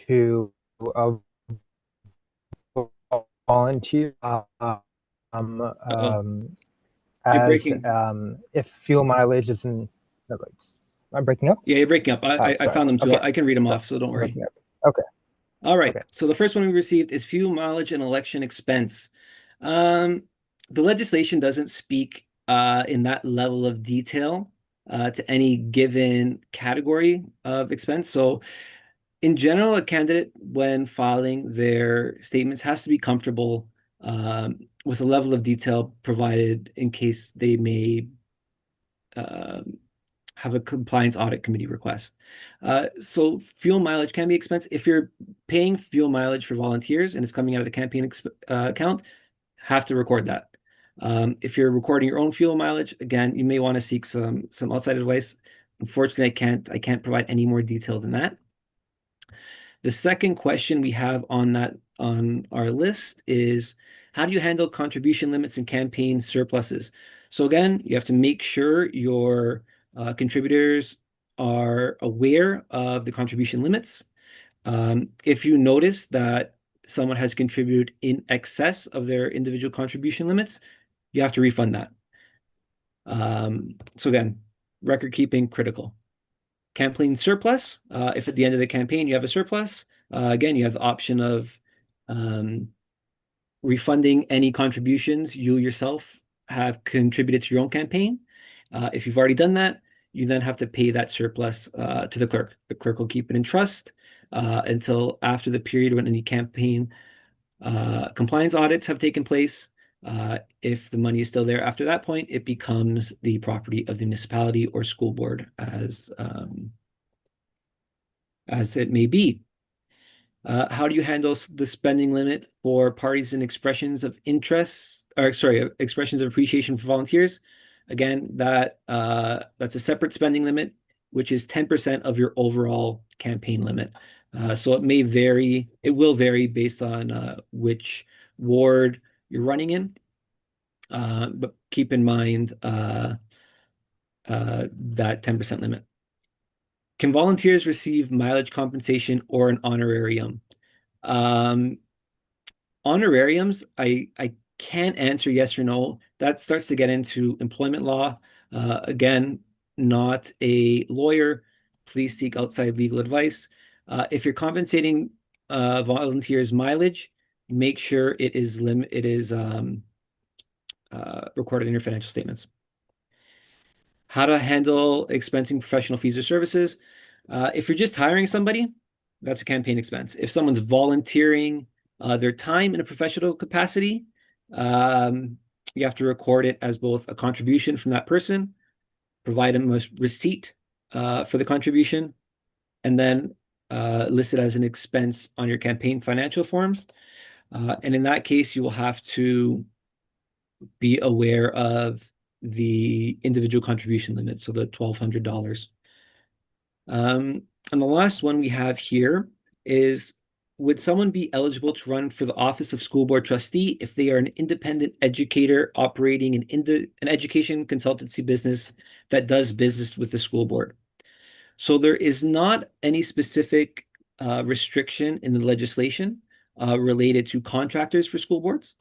to a volunteer You're as breaking. if fuel mileage isn't. I'm breaking up. Yeah, you're breaking up. I Sorry. found them too. Okay. I can read them off, so don't worry. Okay. All right. Okay. So the first one we received is fuel mileage and election expense. The legislation doesn't speak in that level of detail to any given category of expense. So in general, a candidate, when filing their statements, has to be comfortable with the level of detail provided in case they may have a compliance audit committee request. So fuel mileage can be expense. If you're paying fuel mileage for volunteers and it's coming out of the campaign account, have to record that. If you're recording your own fuel mileage, again, you may want to seek some outside advice. Unfortunately, I can't provide any more detail than that. The second question we have on our list is, how do you handle contribution limits and campaign surpluses? So again, you have to make sure your contributors are aware of the contribution limits. If you notice that someone has contributed in excess of their individual contribution limits, you have to refund that. So again, record keeping critical. Campaign surplus, if at the end of the campaign you have a surplus, again, you have the option of refunding any contributions you yourself have contributed to your own campaign. If you've already done that, you then have to pay that surplus to the clerk. The clerk will keep it in trust until after the period when any campaign compliance audits have taken place. If the money is still there after that point, it becomes the property of the municipality or school board as it may be. How do you handle the spending limit for parties and expressions of interest, or sorry, expressions of appreciation for volunteers? Again, that's a separate spending limit, which is 10% of your overall campaign limit. So it may vary, it will vary based on which ward you're running in. But keep in mind that 10% limit. Can volunteers receive mileage compensation or an honorarium? Honorariums, I can't answer yes or no. That starts to get into employment law. Again, not a lawyer. Please seek outside legal advice. If you're compensating volunteers' mileage, make sure it is recorded in your financial statements. How to handle expensing professional fees or services. If you're just hiring somebody, that's a campaign expense. If someone's volunteering their time in a professional capacity, you have to record it as both a contribution from that person, provide them a receipt for the contribution, and then list it as an expense on your campaign financial forms. And in that case, you will have to be aware of the individual contribution limit, so the $1,200. And the last one we have here is, would someone be eligible to run for the office of school board trustee if they are an independent educator operating an education consultancy business that does business with the school board? So there is not any specific restriction in the legislation related to contractors for school boards.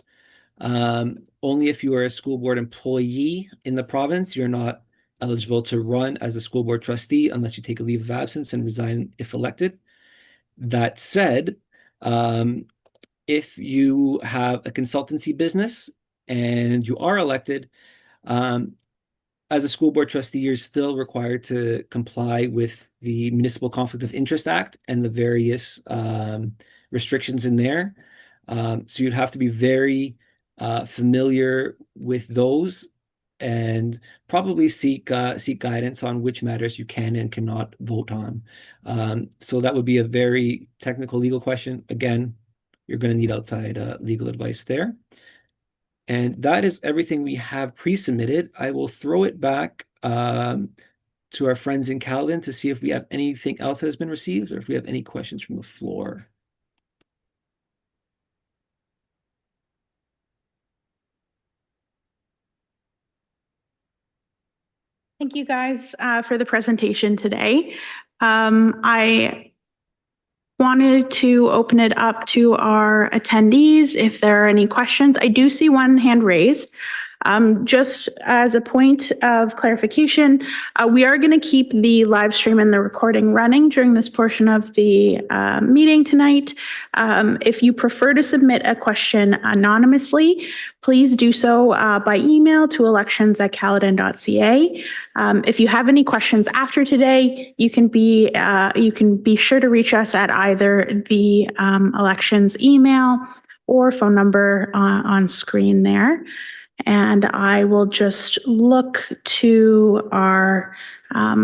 Only if you are a school board employee in the province, you're not eligible to run as a school board trustee unless you take a leave of absence and resign if elected. That said, if you have a consultancy business and you are elected, as a school board trustee, you're still required to comply with the Municipal Conflict of Interest Act and the various restrictions in there. So you'd have to be very familiar with those and probably seek guidance on which matters you can and cannot vote on. So that would be a very technical legal question. Again, you're going to need outside legal advice there. And that is everything we have pre-submitted. I will throw it back to our friends in Caledon to see if we have anything else that has been received or if we have any questions from the floor. Thank you guys for the presentation today. I wanted to open it up to our attendees if there are any questions. I do see one hand raised. Just as a point of clarification, we are going to keep the live stream and the recording running during this portion of the meeting tonight. If you prefer to submit a question anonymously, please do so by email to elections@caledon.ca. If you have any questions after today, you can be sure to reach us at either the elections email or phone number on screen there. And I will just look to our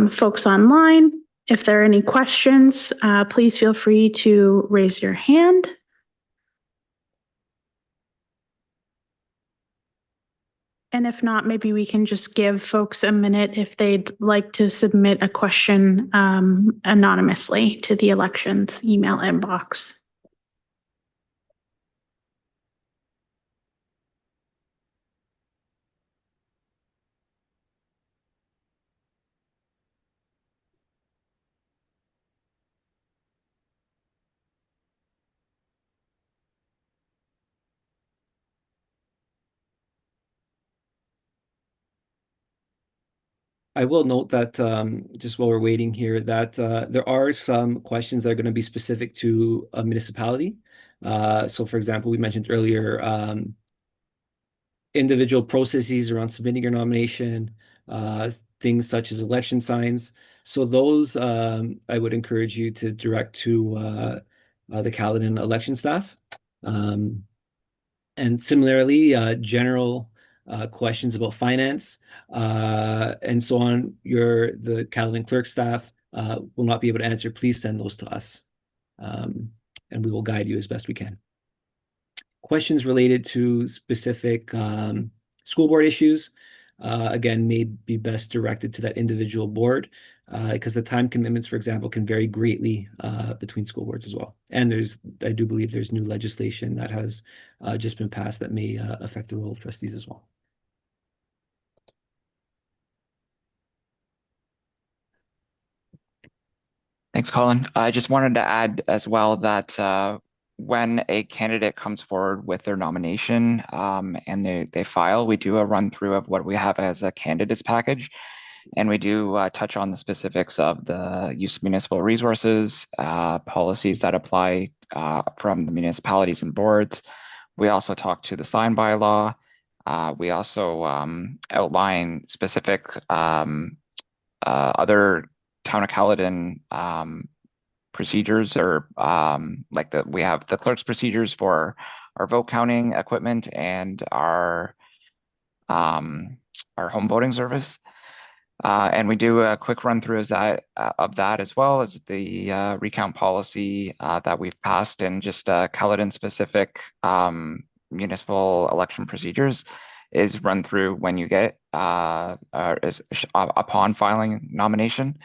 folks online. If there are any questions, please feel free to raise your hand. And if not, maybe we can just give folks a minute if they'd like to submit a question anonymously to the elections email inbox. I will note that just while we're waiting here, that there are some questions that are going to be specific to a municipality. So for example, we mentioned earlier, individual processes around submitting your nomination, things such as election signs. So those I would encourage you to direct to the Caledon election staff. And similarly, general questions about finance and so on, the Caledon clerk staff will not be able to answer. Please send those to us, and we will guide you as best we can. Questions related to specific school board issues, again, may be best directed to that individual board because the time commitments, for example, can vary greatly between school boards as well. And I do believe there's new legislation that has just been passed that may affect the role of trustees as well. Thanks, Colin. I just wanted to add as well that when a candidate comes forward with their nomination and they file, we do a run through of what we have as a candidates package. And we do touch on the specifics of the use of municipal resources, policies that apply from the municipalities and boards. We also talk to the sign bylaw. We also outline specific other Town of Caledon procedures, or we have the clerk's procedures for our vote counting equipment and our home voting service. And we do a quick run through of that, as well as the recount policy that we've passed, and just Caledon specific municipal election procedures is run through when you get upon filing nomination.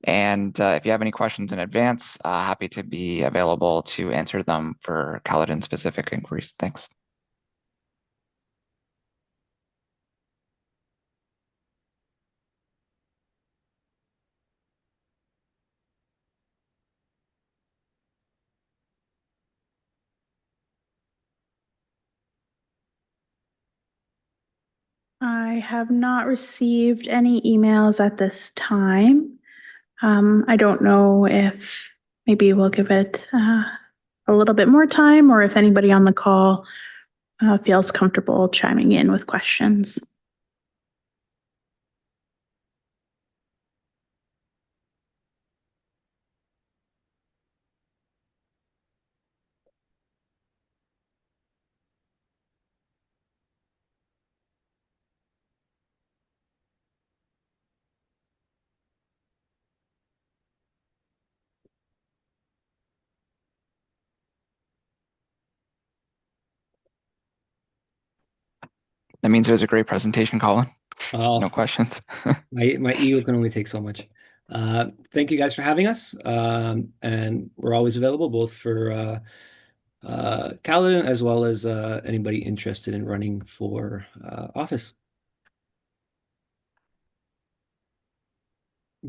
And if you have any questions in advance, happy to be available to answer them for Caledon specific inquiries. Thanks. I have not received any emails at this time. I don't know if maybe we'll give it a little bit more time, or if anybody on the call feels comfortable chiming in with questions. That means it was a great presentation, Colin. Oh, No questions. my ego can only take so much. Thank you guys for having us. And we're always available both for Caledon as well as anybody interested in running for office.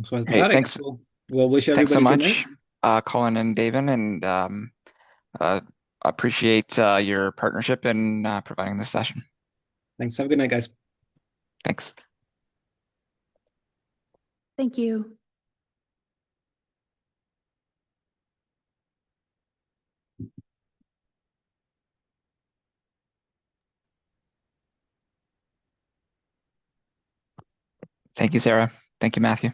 So with Hey, that, I thanks. guess we'll wish Thanks so everybody good night. much, Colin and David, and appreciate your partnership in providing this session. Thanks. Have a good night, guys. Thanks. Thank you. Thank you, Sarah. Thank you, Matthew.